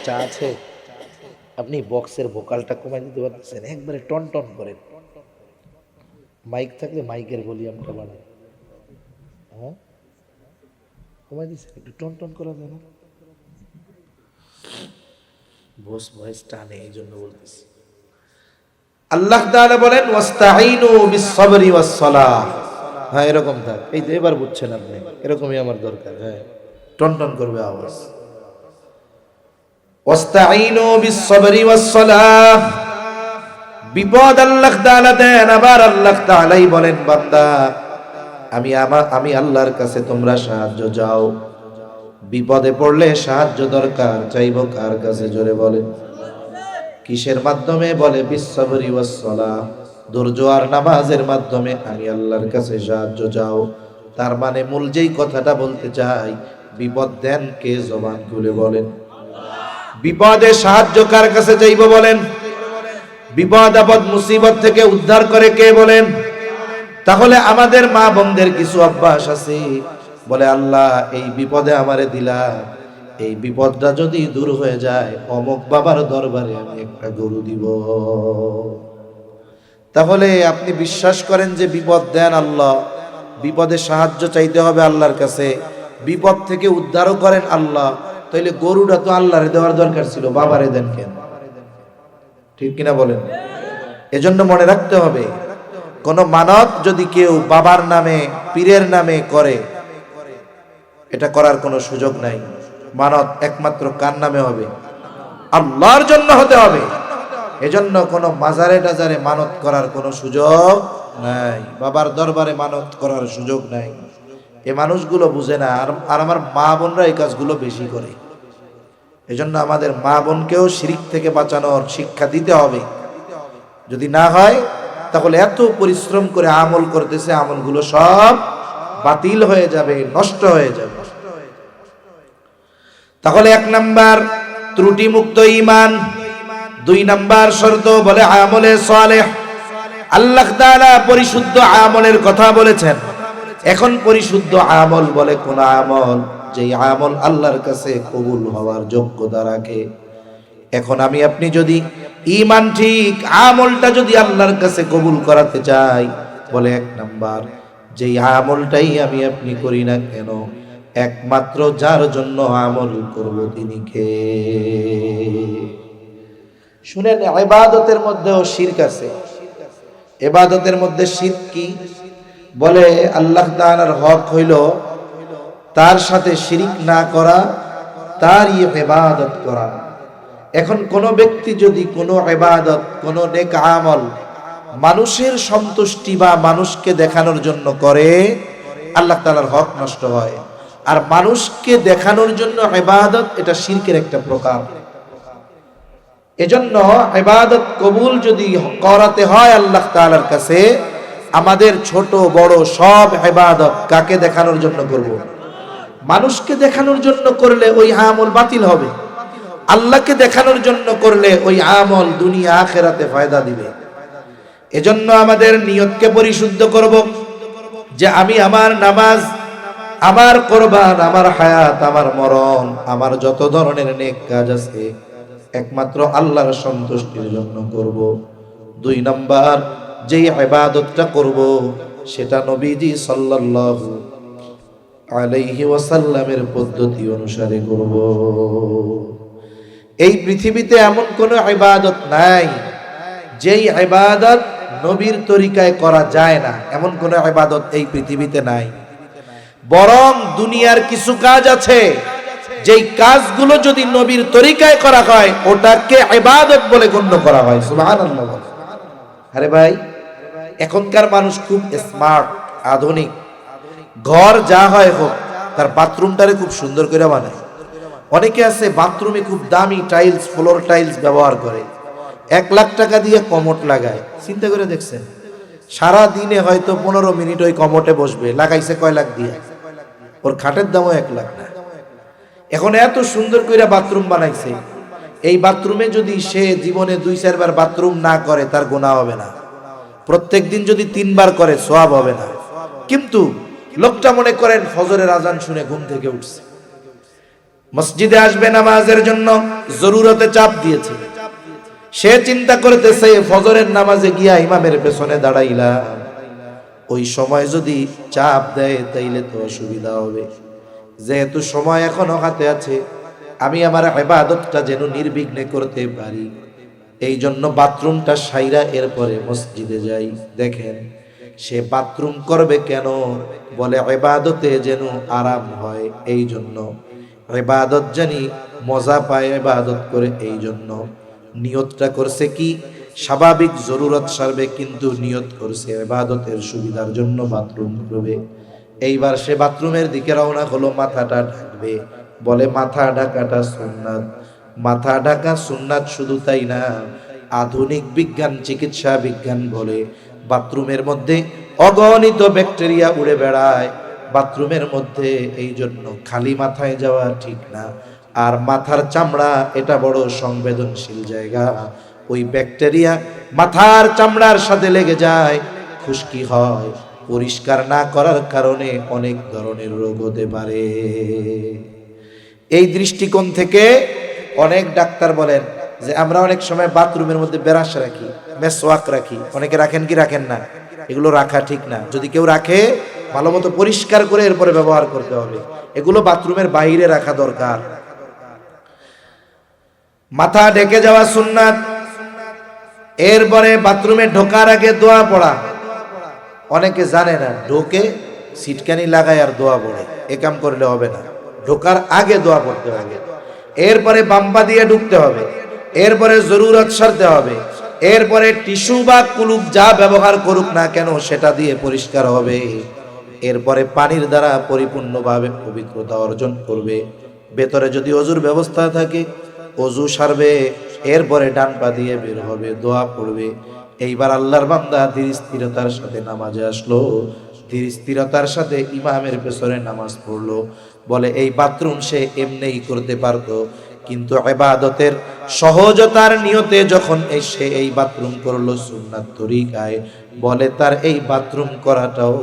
চা আছে? আপনি বক্সের ভোকালটা কমাই দিতে পারতেছেন? একবারে টন টন করেন। মাইক থাকলে মাইকের ভলিউমটা বাড়ায়। হ্যাঁ, কমাই দিছে, একটু টন টন করা যায় না? বস ভয়েস টানে, এই জন্য বলতেছি। আল্লাহ তাআলা বলেন ওয়াস্তাঈনু বিস-সাবরি ওয়াস-সালাহ। হ্যাঁ, এরকম থাক। এই তো এবার বুঝছেন আপনি, এরকমই আমার দরকার। হ্যাঁ, টন টন করবে আওয়াজ। ওয়াস্তাঈনু বিস-সাবরি ওয়াস-সালাহ। বিপদ আল্লাহ তাআলা দেন, আবার আল্লাহ তাআলাই বলেন বান্দা আমি আল্লাহর কাছে তোমরা সাহায্য চাও। বিপদে পড়লে সাহায্য দরকার, চাইবো কার কাছে? জোরে বলেন। কিসের মাধ্যমে? বলে বিস-সাবরি ওয়াস-সালাহ, ধৈর্য আর নামাজের মাধ্যমে আমি আল্লাহর কাছে সাহায্য চাও। তার মানে মূল যেই কথাটা বলতে চাই, বিপদ দেন কে? জবান খুলে বলেন। বিপদে সাহায্য কার কাছে চাইবো বলেন? বিপদ আপদ মুসিবত থেকে উদ্ধার করে কে? বলেন। তাহলে আমাদের মা বোনদের কিছু অভ্যাস আছে, বলে আল্লাহ এই বিপদে আমারে দিলা, এই বিপদটা যদি দূর হয়ে যায় অমুক বাবার দরবারে আমি একটা গরু দিব। তাহলে আপনি বিশ্বাস করেন যে বিপদ দেন আল্লাহ, বিপদে সাহায্য চাইতে হবে আল্লাহর কাছে, বিপদ থেকে উদ্ধারও করেন আল্লাহ, তাইলে গরুটা তো আল্লাহরে দেওয়ার দরকার ছিল, বাবারে দেন কেন? ঠিক কিনা বলেন? এজন্য মনে রাখতে হবে, কোন মানত যদি কেউ বাবার নামে পীরের নামে করে, এটা করার কোনো সুযোগ নাই। মানত একমাত্র কার নামে হবে? আল্লাহর জন্য হতে হবে। এজন্য কোনো মাজারে টাজারে মানত করার কোনো সুযোগ নাই, বাবার দরবারে মানত করার সুযোগ নাই। এই মানুষগুলো বুঝে না, আর আমার মা বোনরা এই কাজগুলো বেশি করে। এজন্য আমাদের মা বোনকেও শিরক থেকে বাঁচানোর শিক্ষা দিতে হবে। যদি না হয় তাহলে এত পরিশ্রম করে আমল করতেছে, আমলগুলো সব বাতিল হয়ে যাবে, নষ্ট হয়ে যাবে। তাহলে 1 নাম্বার ত্রুটি মুক্ত ঈমান, 2 নাম্বার শর্ত বলে আমলে সালেহ। আল্লাহ তাআলা পরিশুদ্ধ আমলের কথা বলেছেন। এখন পরিশুদ্ধ আমল বলে কোন আমল? যেই আমল আল্লাহর কাছে কবুল হওয়ার যোগ্যতা রাখে। এখন আমি আপনি যদি ঈমান ঠিক, আমলটা যদি আল্লাহর কাছে কবুল করাতে চাই, বলে 1 নাম্বার যেই আমলটাই আমি আপনি করি না কেন, একমাত্র যার জন্য আমল করব তিনি কে? শুনেন, ইবাদতের মধ্যেও শিরক আছে। ইবাদতের মধ্যে শিরক কি? বলে আল্লাহ তাআলার হক হইল তার সাথে শিরক না করা, তার ইবাদত করা। এখন কোন ব্যক্তি যদি কোনো ইবাদত, কোনো নেক আমল মানুষের সন্তুষ্টি বা মানুষকে দেখানোর জন্য করে, আল্লাহ তাআলার হক নষ্ট হয়। আর মানুষকে দেখানোর জন্য ইবাদত, এটা শিরকের একটা প্রকার। এজন্য ইবাদত কবুল যদি করাতে হয় আল্লাহ তাআলার কাছে, আমাদের ছোট বড় সব ইবাদত কাকে দেখানোর জন্য করব? মানুষকে দেখানোর জন্য করলে ওই আমল বাতিল হবে। আল্লাহকে দেখানোর জন্য করলে ওই আমল দুনিয়া আখিরাতে ফায়দা দিবে। এজন্য আমাদের নিয়তকে পরিশুদ্ধ করব, যে আমি আমার নামাজ, আমার কুরবান, আমার হায়াত, আমার মরণ, আমার যত ধরনের নেক কাজ আছে একমাত্র আল্লাহর সন্তুষ্টির জন্য করব। 2 নাম্বার যেই ইবাদতটা করব সেটা নবীজি সাল্লাল্লাহু আলাইহি ওয়াসাল্লামের পদ্ধতি অনুসারে করব। এই পৃথিবীতে এমন কোনো ইবাদত নাই যেই ইবাদত নবীর তরিকায় করা যায় না, এমন কোনো ইবাদত এই পৃথিবীতে নাই। বরং দুনিয়ার কিছু কাজ আছে যেই কাজগুলো যদি নবীর তরিকায় করা হয় ওটাকে ইবাদত বলে গণ্য করা হয়। সুবহানাল্লাহ। আরে ভাই, এখনকার মানুষ খুব স্মার্ট, আধুনিক। ঘর যা হয় হোক, তার বাথরুমটারে খুব সুন্দর করে বানায়। অনেকে আছে বাথরুমে খুব দামি টাইলস, ফ্লোর টাইলস ব্যবহার করে, 1 লাখ টাকা দিয়ে কমোড লাগায়। চিন্তা করে দেখছেন? সারা দিনে হয়তো 15 মিনিট ওই কমোটে বসবে, লাগাইছে কয় লাখ দিয়ে? ওর খাটের দামও 1 লাখ না। এখন এত সুন্দর করে বাথরুম বানাইছে, এই বাথরুমে যদি সে জীবনে 2-4 বার বাথরুম না করে তার গুনাহ হবে না, প্রত্যেক দিন যদি 3 বার করে সওয়াব হবে না। কিন্তু লোকটা মনে করেন ফজরের আজান শুনে ঘুম থেকে উঠছে, মসজিদে আসবে নামাজের জন্য, জরুরতে চাপ দিয়েছে, সে চিন্তা করতেছে ফজরের নামাজে গিয়া ইমামের পেছনে দাঁড়াইলাম, ওই সময় যদি চাপ দেয় তাইলে তো অসুবিধা হবে। যেহেতু সময় এখনো হাতে আছে, আমি আমার ইবাদতটা যেন নির্বিঘ্নে করতে পারি, এই জন্য বাথরুমটা সাইরা এরপরে মসজিদে যাই। দেখেন সে বাথরুম করবে কেন? বলে ইবাদতে যেন আরাম হয়, এই জন্য ইবাদত জানি মজা পায় ইবাদত করে, এই জন্য নিয়তটা করছে কি স্বাভাবিক জরুরত সারবে, কিন্তু নিয়ত করছে ইবাদতের সুবিধার জন্য বাথরুম করবে। এইবার সে বাথরুমের দিকে রওনা হলো, মাথাটা ঢাকবে। বলে মাথা ঢাকাটা সুন্নাত। মাথা ঢাকা সুন্নাত, শুধু তাই না, আধুনিক বিজ্ঞান, চিকিৎসা বিজ্ঞান বলে বাথরুমের মধ্যে অগণিত ব্যাকটেরিয়া উড়ে বেড়ায় বাথরুমের মধ্যে, এই জন্য খালি মাথায় যাওয়া ঠিক না। আর মাথার চামড়া এটা বড় সংবেদনশীল জায়গা, ওই ব্যাকটেরিয়া মাথার চামড়ার সাথে লেগে যায়, খুশকি হয়, পরিষ্কার না করার কারণে অনেক ধরনের রোগ হতে পারে। এই দৃষ্টিকোণ থেকে অনেক ডাক্তার বলেন যে আমরা অনেক সময় বাথরুমের মধ্যে ব্রাশ রাখি, মেসওয়াক রাখি, অনেকে রাখেন কি রাখেন না? এগুলো রাখা ঠিক না। যদি কেউ রাখে ভালো মতো পরিষ্কার করে এরপরে ব্যবহার করতে হবে। এগুলো বাথরুমের বাইরে রাখা দরকার। মাথা ঢেকে যাওয়া সুন্নাত। এরপরে বাথরুমে ঢোকার আগে দোয়া পড়া। অনেকে জানে না, ঢোকে সিটকানি লাগায় আর দোয়া পড়ে, এ কাম করলে হবে না। ঢোকার আগে দোয়া পড়তে হবে, এরপরে বাম্পা দিয়ে ঢুকতে হবে, এরপরে জরুরত সারতে হবে, এরপরে টিস্যু বা কুলুপ যা ব্যবহার করুক না কেন সেটা দিয়ে পরিষ্কার হবে, এরপরে পানির দ্বারা পরিপূর্ণভাবে পবিত্রতা অর্জন করবে। ভেতরে যদি অজুর ব্যবস্থা থাকে অজু সারবে, এরপরে ডান পা দিয়ে বের হবে, দোয়া পড়বে। এইবার আল্লাহর বান্দা ধীর স্থিরতার সাথে নামাজে আসলো, ধীর স্থিরতার সাথে ইমামের পেছনে নামাজ পড়লো। বলে এই বাথরুম সে এমনিই করতে পারতো, কিন্তু ইবাদতের সহজতার নিয়তে যখন সে এই বাথরুম করলো সুন্নাত তরিকায়, বলে তার এই বাথরুম করাটাও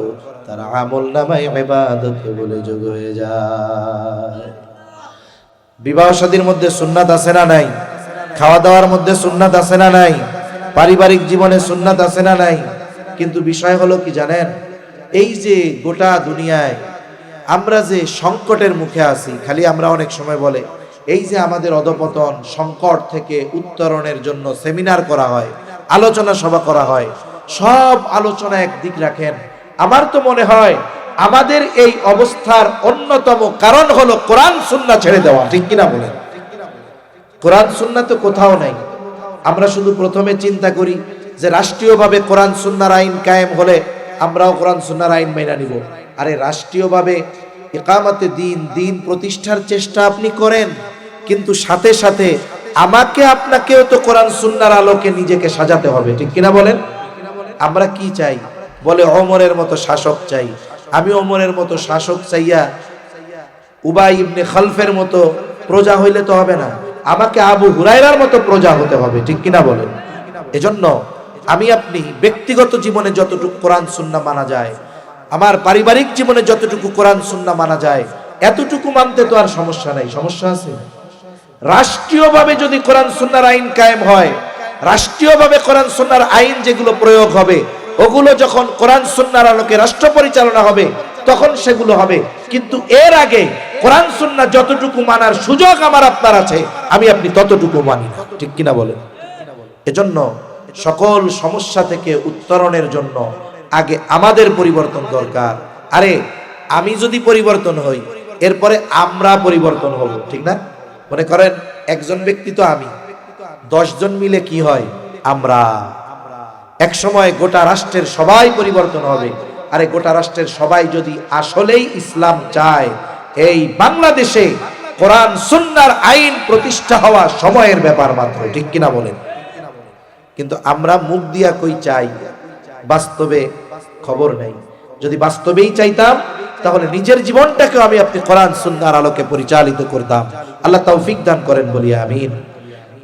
তার আমলনামায় ইবাদত বলে যোগ হয়ে যায়। বিবাহ শাদীর মধ্যে সুন্নাত আছে না নাই? খাওয়া দাওয়ার মধ্যে সুন্নাত আছে না নাই? পারিবারিক জীবনে সুন্নাত আছে না নাই? কিন্তু বিষয় হলো কি জানেন, এই যে গোটা দুনিয়ায় আমরা যে সংকটের মুখে আছি, খালি আমরা অনেক সময় বলে এই যে আমাদের অধপতন, সংকট থেকে উত্তরণের জন্য সেমিনার করা হয়, আলোচনা সভা করা হয়, সব আলোচনা একদিক রাখেন। আমার তো মনে হয় আমাদের এই অবস্থার অন্যতম কারণ হলো কোরআন সুন্নাহ ছেড়ে দেওয়া, ঠিক কিনা বলেন? কোরআন সুন্নাহ তো কোথাও নাই। আমরা শুধু প্রথমে চিন্তা করি যে রাষ্ট্রীয়ভাবে কোরআন সুন্নাহর আইন কায়েম হলে আমরাও কোরআন সুন্নাহর আইন মেনে নিব। আরে রাষ্ট্রীয়ভাবে ইকামতে দিন, দিন প্রতিষ্ঠার চেষ্টা আপনি করেন, কিন্তু সাথে সাথে আমাকে আপনাকেও তো কোরআন সুন্নাহর আলোকে নিজেকে সাজাতে হবে, ঠিক কিনা বলেন? আমরা কি চাই? বলে ওমরের মতো শাসক চাই। আমি ওমরের মতো শাসক চাইয়া উবাই ইবনে খালফের মতো প্রজা হইলে তো হবে না, আমাকে আবু হুরায়রার মতো প্রজা হতে হবে, ঠিক কিনা বলেন? এজন্য আমি আপনি ব্যক্তিগত জীবনে যতটুকু কোরআন সুন্নাহ মানা যায়, আমার পারিবারিক জীবনে যতটুকু কোরআন সুন্নাহ মানা যায়, এতটুকু মানতে তো আর সমস্যা নাই। সমস্যা আছে? রাষ্ট্রীয়ভাবে যদি কোরআন সুন্নাহর আইন কায়েম হয়, রাষ্ট্রীয়ভাবে কোরআন সুন্নাহর আইন যেগুলো প্রয়োগ হবে, ওগুলো যখন কোরআন সুন্নাহর আলোকে রাষ্ট্র পরিচালনা হবে তখন সেগুলো হবে। কিন্তু এর আগে কোরআন সুন্নাহ যতটুকু মানার সুযোগ আমার আপনার আছে, আমি আপনি ততটুকু মানি না, ঠিক কিনা বলেন? এজন্য সকল সমস্যা থেকে উত্তরণের জন্য আগে আমাদের পরিবর্তন দরকার। আরে আমি যদি পরিবর্তন হই, এরপরে আমরা পরিবর্তন হব, ঠিক না? মনে করেন একজন ব্যক্তি তো আমি, 10 জন মিলে কি হয়? আমরা। এক সময় গোটা রাষ্ট্রের সবাই পরিবর্তন হবে। আরে গোটা রাষ্ট্রের সবাই যদি আসলেই ইসলাম চায়, এই বাংলাদেশে কোরআন সুন্নাহর আইন প্রতিষ্ঠা হওয়া সময়ের ব্যাপার মাত্র, ঠিক কিনা বলেন? কিন্তু আমরা মুখ দিয়া কই চাই, বাস্তবে খবর নাই। যদি বাস্তবেই চাইতাম তাহলে নিজের জীবনটাকে আমি আপনি কোরআন সুন্নাহর আলোকে পরিচালিত করতাম। আল্লাহ তৌফিক দান করেন, বলি আমিন।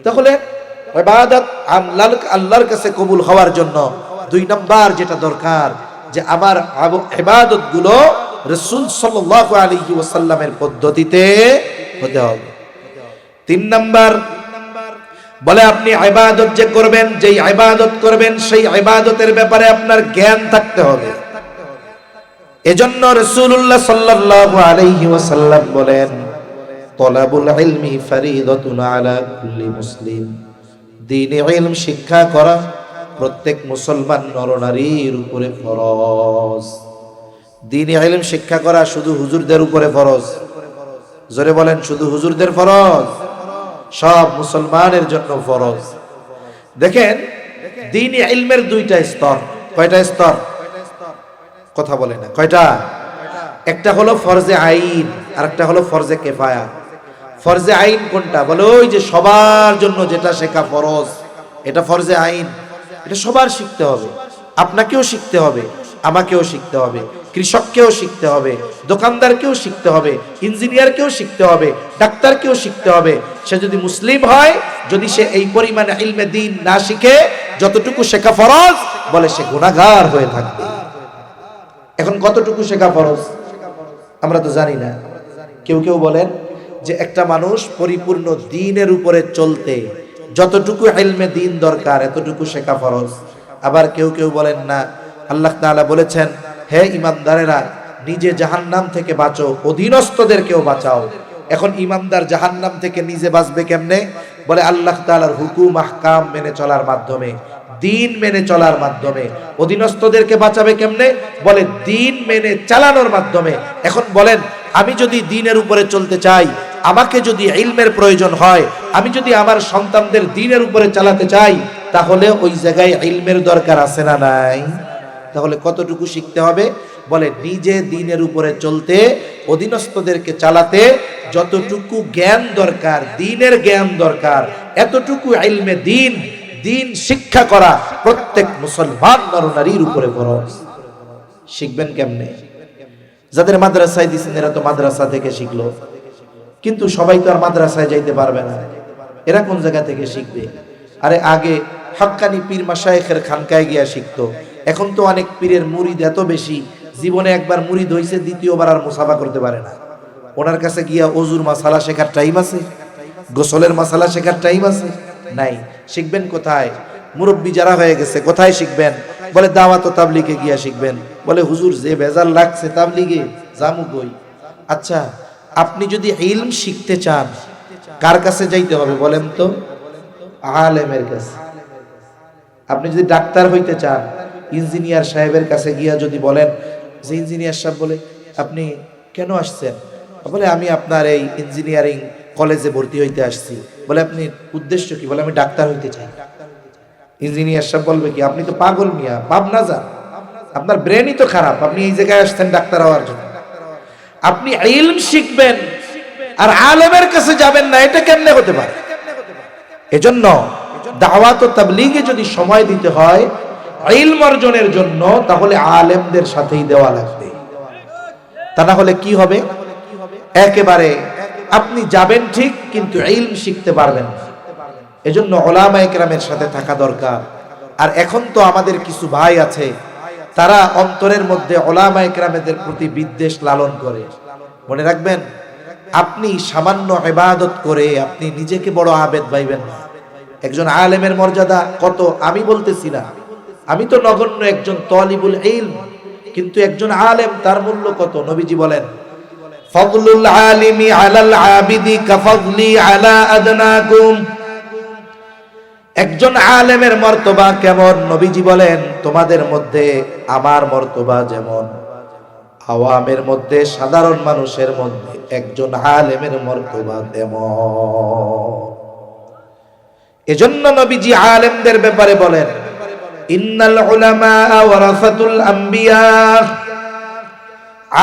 তাহলে ইবাদত আল্লাহর কাছে কবুল হওয়ার জন্য 2 নাম্বার যেটা দরকার, যে আমার ইবাদত গুলো রাসূল সাল্লাল্লাহু আলাইহি ওয়াসাল্লামের পদ্ধতিতে হতে হবে। 3 নাম্বার বলে আপনি ইবাদত যে করবেন, যেই ইবাদত করবেন সেই ইবাদতের ব্যাপারে আপনার জ্ঞান থাকতে হবে। এজন্য রাসূলুল্লাহ সাল্লাল্লাহু আলাইহি ওয়াসাল্লাম বলেন, তলাবুল ইলমি ফরিদাতুন আলা কুল্লি মুসলিম। দ্বীনে ইলম শিক্ষা করা প্রত্যেক মুসলমান নরনারীর উপরে ফরজ। দ্বীনে ইলম শিক্ষা করা শুধু হুজুরদের উপরে ফরজ? জোরে বলেন, শুধু হুজুরদের ফরজ? সব মুসলমানের জন্য ফরজ। দেখেন, দ্বীনে ইলমের দুইটা স্তর। কয়টা স্তর? কথা বলে না, কয়টা? একটা হলো ফরজে আইন, আর একটা হলো ফরজে কেফায়া। ফরজে আইন কোনটা? বলে ওই যে সবার জন্য যেটা শেখা ফরজ, এটা ফরজে আইন। এটা সবার শিখতে হবে, আপনাকেও শিখতে হবে, আমাকেও শিখতে হবে, কৃষককেও শিখতে হবে, দোকানদারকেও শিখতে হবে, ইঞ্জিনিয়ারকেও শিখতে হবে, ডাক্তারকেও শিখতে হবে। সে যদি মুসলিম হয়, যদি সে এই পরিমাণে ইলমে দ্বীন না শিখে, যতটুকু শেখা ফরজ, বলে সে গুনাহগার হয়ে থাকবে। এখন কতটুকু শেখা ফরজ আমরা তো জানি না। কেউ কেউ বলেন যে একটা মানুষ পরিপূর্ণ দ্বীনের উপরে চলতে যতটুকু ইলমে দ্বীন দরকার এতটুকু শেখা ফরজ। আবার কেউ কেউ বলেন না, আল্লাহ তাআলা বলেছেন, হে ঈমানদারেরা, নিজে জাহান্নাম থেকে বাঁচো, অধীনস্থদেরকেও বাঁচাও। এখন ঈমানদার জাহান্নাম থেকে নিজে বাঁচবে কেমনে? বলে আল্লাহ তাআলার হুকুম আহকাম মেনে চলার মাধ্যমে, দ্বীন মেনে চলার মাধ্যমে। অধীনস্থদেরকে বাঁচাবে কেমনে? বলে দ্বীন মেনে চালানোর মাধ্যমে। এখন বলেন, আমি যদি দ্বীনের উপরে চলতে চাই, আমাকে যদি ইলমের প্রয়োজন হয়, আমি যদি আমার সন্তানদের দ্বীনের উপরে চালাতে চাই, তাহলে ওই জায়গায় ইলমের দরকার আছে না নাই? তাহলে কতটুকু শিখতে হবে? বলে নিজে দ্বীনের উপরে চলতে, অধীনস্থদেরকে চালাতে যতটুকু জ্ঞান দরকার, দ্বীনের জ্ঞান দরকার, এতটুকু ইলমে দ্বীন, দ্বীন শিক্ষা করা প্রত্যেক মুসলমান নরনারীর উপরে ফরজ। শিখবেন কেমনে? যাদের মাদ্রাসায় দিয়েছেন এরা তো মাদ্রাসা থেকে শিখলো, কিন্তু সবাই তো আর মাদ্রাসায় যাইতে পারবে না। এরা কোন জায়গা থেকে শিখবে? আরে আগে হক্কানি পীর মাশায়েখের খানকায় গিয়া শিখতো। এখন তো অনেক পীরের মুরিদ এত বেশি, জীবনে একবার মুরিদ হইছে, দ্বিতীয়বার আর মুসাফা করতে পারে না। ওনার কাছে গিয়া ওজুর মাসালা শেখার টাইম আছে? গোসলের মাসালা শেখার টাইম আছে? নাই। শিখবেন কোথায়? মুরব্বী যারা হয়ে গেছে কোথায় শিখবেন? বলে দাওয়াত ও তাবলীগে গিয়া শিখবেন। বলে হুজুর যে বেজাল লাগছে তাবলীগে জামু কই? আচ্ছা, আপনি যদি ইলম শিখতে চান কার কাছে যাইতে হবে বলেন তো? আলেমের কাছে। আপনি যদি ডাক্তার হইতে চান, ইঞ্জিনিয়ার সাহেবের কাছে গিয়া যদি বলেন যে ইঞ্জিনিয়ার সাহেব, বলে আপনি কেন আসছেন? বলে আমি আপনার এই ইঞ্জিনিয়ারিং কলেজে ভর্তি হইতে আসছি। বলে আপনি উদ্দেশ্য কি? বলে আমি ডাক্তার হইতে চাই। ইঞ্জিনিয়ার সাহেব বলবে কি, আপনি তো পাগল মিয়া, ভাবনা যান, আপনার ব্রেনই তো খারাপ, আপনি এই জায়গায় আসছেন ডাক্তার হওয়ার জন্য। আপনি ইলম শিখবেন আর আলেমের কাছে যাবেন না, এটা কেমনে হতে পারে? এজন্য দাওয়াত ও তাবলীগে যদি সময় দিতে হয় ইলম অর্জনের জন্য, তাহলে আলেমদের সাথেই দেওয়া লাগবে। তা না হলে কি হবে? একেবারে আপনি যাবেন ঠিক, কিন্তু ইলম শিখতে পারবেন না। এজন্য উলামায়ে কেরামের সাথে থাকা দরকার। আর এখন তো আমাদের কিছু ভাই আছে, তারা অন্তরের মধ্যে উলামায়ে কেরামের প্রতি বিদ্বেষ লালন করে। মনে রাখবেন, আপনি সামান্য ইবাদত করে আপনি নিজেকে বড় আবেদ ভাইবেন না। একজন আলেমের মর্যাদা কত আমি বলতেছি না, আমি তো নগণ্য একজন তালিবুল ইলম, কিন্তু একজন আলেম তার মূল্য কত? নবীজি বলেন, ফাদলুল আলিমি আলাল আবিদি কাফাদলি আলা আদনাকুম। একজন আলেমের মর্তবা কেমন? নবীজি বলেন, তোমাদের মধ্যে আমার মর্তবা যেমন আওয়ামের মধ্যে, সাধারণ মানুষের মধ্যে একজন আলেমের মর্তবা তেমন। এজন্য নবীজি আলেমদের ব্যাপারে বলেন, ইন্নাল উলামা ওয়ারাসাতুল আম্বিয়া।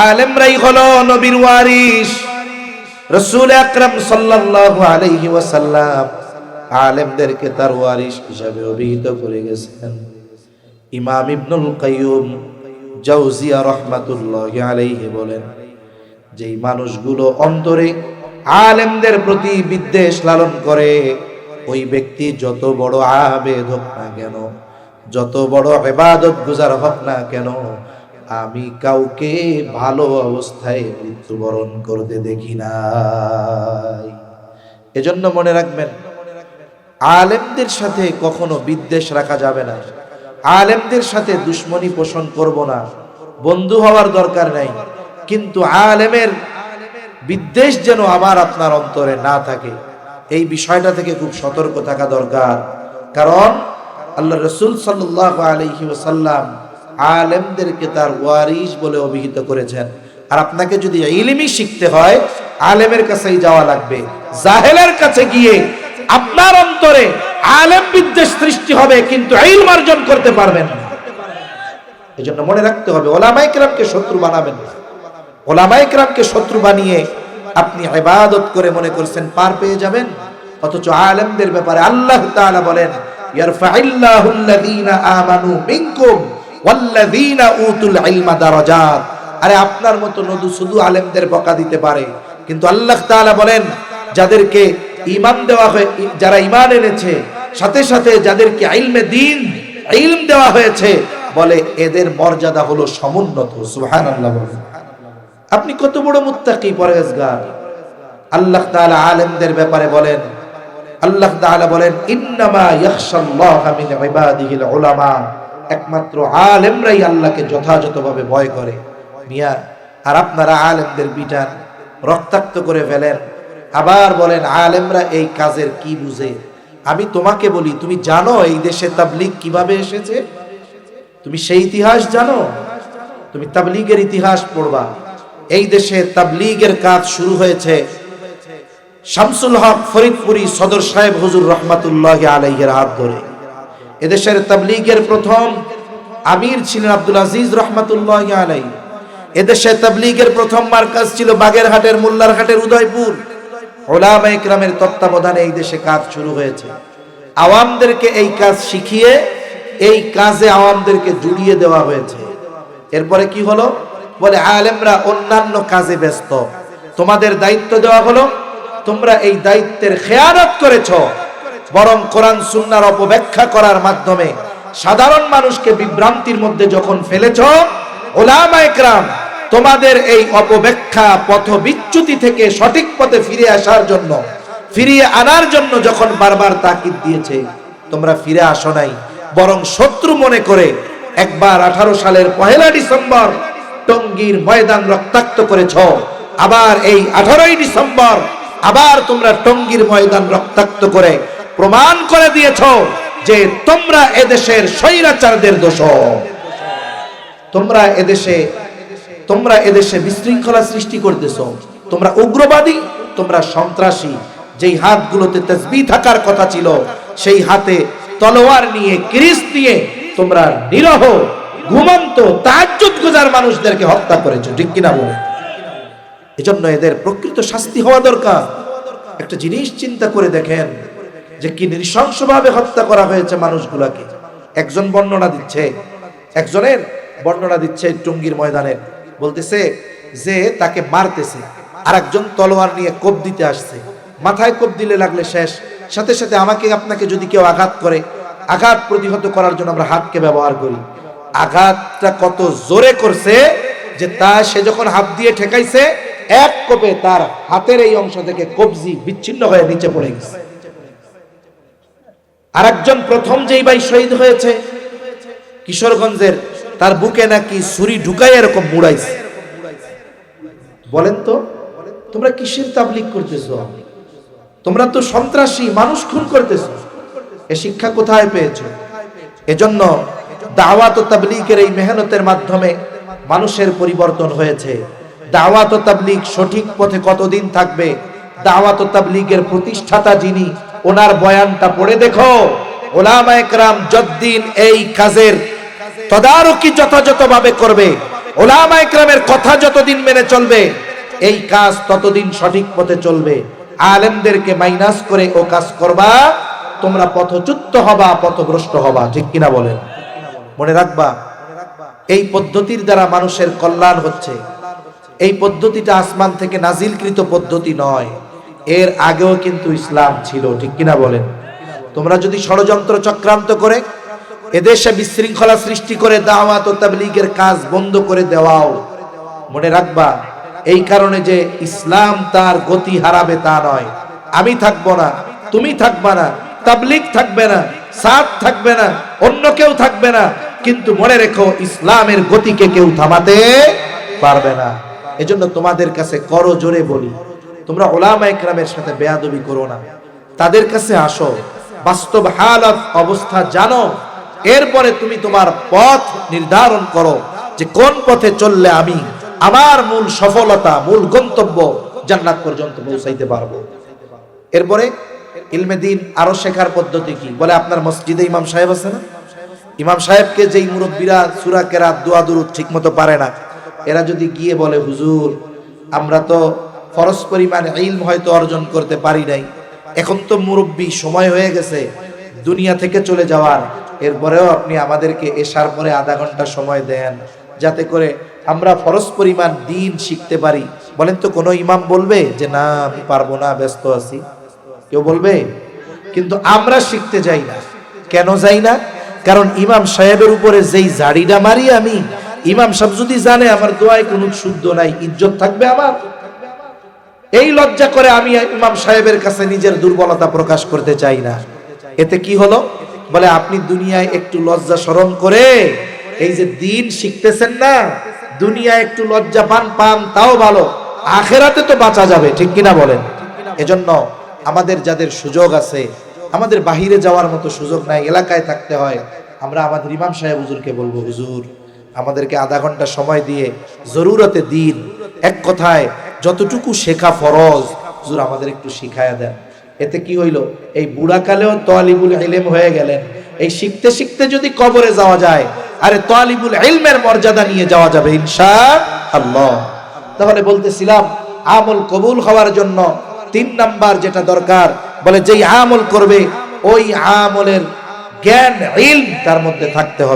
আলেমরাই হলো নবীর ওয়ারিস। রাসূল আকরাম সাল্লাল্লাহু আলাইহি ওয়াসাল্লাম আলেমদেরকে তার ওয়ারিস হিসাবে অভিহিত করে গেছেন। ইমাম ইবনুল কাইয়্যুম জাওজিয়া রাহমাতুল্লাহি আলাইহি বলেন, যেই মানুষগুলো অন্তরে আলেমদের প্রতি বিদ্বেষ লালন করে, ওই ব্যক্তি যত বড় আবেদ হোক না কেন, যত বড় ইবাদত গুজার হোক না কেন, আমি কাউকে ভালো অবস্থায় মৃত্যুবরণ করতে দেখি নাই। এজন্য মনে রাখবেন, আলেমদের সাথে কখনো বিদ্বেষ রাখা যাবে না, আলেমদের সাথে দুশ্মনী পোষণ করব না। বন্ধু হওয়ার দরকার নাই, কিন্তু আলেমের বিদ্বেষ যেন আমার আপনার অন্তরে না থাকে, এই বিষয়টা থেকে খুব সতর্ক থাকা দরকার। কারণ আল্লাহ রাসূল সাল্লাল্লাহু আলাইহি ওয়াসাল্লাম আলেমদেরকে তার ওয়ারিস বলে অভিহিত করেছেন। আর আপনাকে যদি ইলমি শিখতে হয়, আলেমের কাছেই যাওয়া লাগবে। জাহেলের কাছে গিয়ে আপনার অন্তরে আলেম বিদ্বেষ সৃষ্টি হবে, কিন্তু ইলম অর্জন করতে পারবেন না। এজন্য মনে রাখতে হবে, ওলামায়ে কেরামকে শত্রু বানাবেন না। ওলামায়ে কেরামকে শত্রু বানিয়ে আপনি ইবাদত করে মনে করছেন পার পেয়ে যাবেন, অথচ আলেমদের ব্যাপারে আল্লাহ তাআলা বলেন, ইয়ারফাইল্লাহুল্লাযীনা আমানু মিনকুম ওয়াল্লাযীনা উতুল ইলমা দারাজাত। আরে আপনার মতো নদু শুধু আলেমদের বকা দিতে পারে, কিন্তু আল্লাহ তাআলা বলেন যাদেরকে ঈমান দেওয়া হয়, যারা ঈমান এনেছে, সাথে সাথে যাদেরকে ইলমে দ্বীন ইলম দেওয়া হয়েছে, বলে এদের মর্যাদা হলো সমুন্নত। সুবহানাল্লাহ। বলেন আপনি কত বড় মুত্তাকি পরহেজগার। আল্লাহ তাআলা আলেমদের ব্যাপারে বলেন, আল্লাহ তাআলা বলেন ইন্নামা ইয়াখশাল্লাহা মিন ইবাদিহিল উলামা, একমাত্র আলেমরাই আল্লাহকে যথাযথভাবে ভয় করে। মিয়া, আর আপনারা আলেমদের বিটান, রক্তাক্ত করে ফেলেন, আবার বলেন আলেমরা এই কাজের কি বুঝে। আমি তোমাকে বলি, তুমি জানো এই দেশে তাবলীগ কিভাবে এসেছে? তুমি সেই ইতিহাস জানো? তুমি তাবলীগের ইতিহাস পড়বা। এই দেশে তাবলীগের কাজ শুরু হয়েছে শামসুল হক ফরিদপুরি সদর সাহেব হুজুর রহমাতুল্লাহি আলাইহির হাত ধরে। এদেশের তাবলীগের প্রথম আমির ছিলেন আব্দুল আজিজ রহমাতুল্লাহি আলাইহি। এদেশে তাবলীগের প্রথম মার্কাজ ছিল বাগেরহাটের মোল্লারহাটের উদয়পুর। উলামায়ে কেরামের তত্ত্বাবধানে এই দেশে কাজ শুরু হয়েছে। আওয়ামদেরকে এই কাজ শিখিয়ে এই কাজে আওয়ামদেরকে জুড়িয়ে দেওয়া হয়েছে। এরপরে কি হলো? বলে আলেমরা অন্যান্য কাজে ব্যস্ত, তোমাদের দায়িত্ব দেওয়া হলো, তোমরা এই দায়িত্বের খেয়ানত করেছো, বরং কোরআন সুন্নাহর অপব্যাখ্যা করার মাধ্যমে সাধারণ মানুষকে বিভ্রান্তির মধ্যে যখন ফেলেছো, উলামায়ে কেরাম তোমাদের এই অপব্যাখ্যা পথ বিচ্যুতি থেকে সঠিক পথে ফিরে আসার জন্য, ফিরিয়ে আনার জন্য যখন বারবার তাকিদ দিয়েছে, তোমরা ফিরে আসো নাই, বরং শত্রু মনে করে একবার 18 সালের 1 ডিসেম্বর টঙ্গীর ময়দান রক্তাক্ত করেছ, আবার এই 18 ডিসেম্বর আবার তোমরা টঙ্গীর ময়দান রক্তাক্ত করে প্রমাণ করে দিয়েছ যে তোমরা এদেশের স্বৈরাচারদের দোষর। তোমরা এদেশে বিশৃঙ্খলা সৃষ্টি করতেছো, তোমরা উগ্রবাদী, তোমরা সন্ত্রাসী। যেই হাতগুলোতে তাসবিহ থাকার কথা ছিল, সেই হাতে তলোয়ার নিয়ে, কিরিচ নিয়ে তোমরা নিরহ ঘুমন্ত তাহাজ্জুদ গুজার মানুষদেরকে হত্যা করেছো, ঠিক কিনা বলে? এজন্য এদের প্রকৃত শাস্তি হওয়া দরকার। একটা জিনিস চিন্তা করে দেখেন যে কি নৃশংসভাবে হত্যা করা হয়েছে মানুষগুলাকে। একজনের বর্ণনা দিচ্ছে টঙ্গীর ময়দানের, বলতেছে যে তাকে মারতেছে, আর একজন তলোয়ার নিয়ে কোপ দিতে আসছে, মাথায় কোপ দিলে লাগলে শেষ, সাথে সাথে আমাকে আপনাকে যদি কেউ আঘাত করে, আঘাত প্রতিহত করার জন্য আমরা হাতকে ব্যবহার করি। আঘাতটা কত জোরে করছে যে সে যখন হাত দিয়ে ঠেকাইছে, এক কোপে তার হাতের এই অংশ থেকে কবজি বিচ্ছিন্ন হয়ে নিচে পড়ে গেছে। আর একজন প্রথম যেই ভাই শহীদ হয়েছে কিশোরগঞ্জের, তার বুকে নাকি ছুরি ঢুকাই এরকম মুড়াইছে। বলেন তো তোমরা কিসের তাবলীগ করতেছো? তোমরা তো সন্ত্রাসী, মানুষ খুন করতেছো। এ শিক্ষা কোথায় পেয়েছো? এজন্য দাওয়াত ও তাবলীগের এই মেহনতের মাধ্যমে মানুষের পরিবর্তন হয়েছে। দাওয়াত ও তাবলীগ সঠিক পথে কতদিন থাকবে? দাওয়াত ও তাবলীগের প্রতিষ্ঠাতা যিনি, ওনার বয়ানটা পড়ে দেখো। উলামায়ে কেরাম যতদিন এই কাজের তদারকি যথাযথভাবে করবে, উলামায়ে কেরামের কথা যতদিন মেনে চলবে, এই কাজ ততদিন সঠিক পথে চলবে। আলেমদেরকে মাইনাস করে ও কাজ করবা, তোমরা পথচ্যুত হবা, পথভ্রষ্ট হবা, ঠিক কিনা বলেন? মনে রাখবা, এই পদ্ধতির দ্বারা মানুষের কল্যাণ হচ্ছে। এই পদ্ধতিটা আসমান থেকে নাজিলকৃত পদ্ধতি নয়, এর আগেও কিন্তু ইসলাম ছিল, ঠিক কিনা বলেন? তোমরা যদি ষড়যন্ত্র চক্রান্ত করে এদেশে বিশৃঙ্খলা সৃষ্টি করে দাওয়াত ও তাবলীগের কাজ বন্ধ করে দেওয়াও, মনে রাখবা এই কারণে যে ইসলাম তার গতি হারাবে তা নয়। আমি থাকবো না, তুমি থাকবা না, তাবলীগ থাকবে না, সাথ থাকবে না, অন্য কেউ থাকবে না, কিন্তু মনে রেখো ইসলামের গতিকে কেউ থামাতে পারবে না। এজন্য তোমাদের কাছে করো জোরে বলি, তোমরা উলামা ইকরামের সাথে বেয়াদবি করো না, তাদের কাছে আসো, বাস্তব হালত অবস্থা জানো, এরপরে তুমি তোমার পথ নির্ধারণ করো যে কোন পথে চললে আমি আমার মূল সফলতা, মূল গন্তব্য জান্নাত পর্যন্ত পৌঁছাইতে পারবো। এরপরে ইলমে দ্বীন আরো শেখার পদ্ধতি কি? বলে আপনার মসজিদে ইমাম সাহেব আছে না, ইমাম সাহেবকে যেই মুরব্বীরা সূরা কেরাত দোয়া দুরূদ ঠিকমতো পারে না, এরা যদি গিয়ে বলে হুজুর আমরা তো ফরজ পরিমাণ ইলম হয়তো অর্জন করতে পারি নাই, এখন তো মুরব্বী সময় হয়ে গেছে দুনিয়া থেকে চলে যাওয়ার, এরপরেও আপনি আমাদেরকে এশার পরে আধা ঘন্টা সময় দেন যাতে করে আমরা ফরজ পরিমাণ দ্বীন শিখতে পারি। বলেন তো কোনো ইমাম বলবে যে না আমি পারবো না, ব্যস্ত আছি? কেউ বলবে? কিন্তু আমরা শিখতে যাই না। কেন যাই না? কারণ ইমাম সাহেবের উপরে যেই জাড়িটা মারি আমি, ইমাম সাহেব যদি জানে আমার দোয়ায় কোনো শুদ্ধ নাই, ইজ্জত থাকবে আমার? এই লজ্জা করে আমি ইমাম সাহেবের কাছে নিজের দুর্বলতা প্রকাশ করতে চাই না। এতে কি হলো? বলে আপনি দুনিয়ায় একটু লজ্জা শরম করে এই যে দ্বীন শিখতেছেন না, দুনিয়ায় একটু লজ্জা পান তাও ভালো, আখেরাতে তো বাঁচা যাবে, ঠিক কিনা বলেন? এজন্য আমাদের যাদের সুযোগ আছে, আমাদের বাহিরে যাওয়ার মতো সুযোগ নাই, এলাকায় থাকতে হয়, আমরা আমাদের ইমাম সাহেব হুজুরকে বলবো হুজুর আমাদেরকে আধা ঘন্টা সময় দিয়ে জরুরতে দ্বীন, এক কথায় যতটুকু শেখা ফরজ হুজুর আমাদের একটু শিখায়া দেন। এতে কি হইল? এই বুড়াকালেও তালিবুল ইলম হয়ে গেলেন। এই শিখতে শিখতে যদি কবরে যাওয়া যায়, আরে তালিবুল ইলমের মর্যাদা নিয়ে যাওয়া যাবে ইনশাআল্লাহ। তাহলে বলতেছিলাম আমল কবুল হওয়ার জন্য 3 নাম্বার যেটা দরকার, বলে যেই আমল করবে ওই আমলের জ্ঞান ইলম তার মধ্যে থাকতে হবে।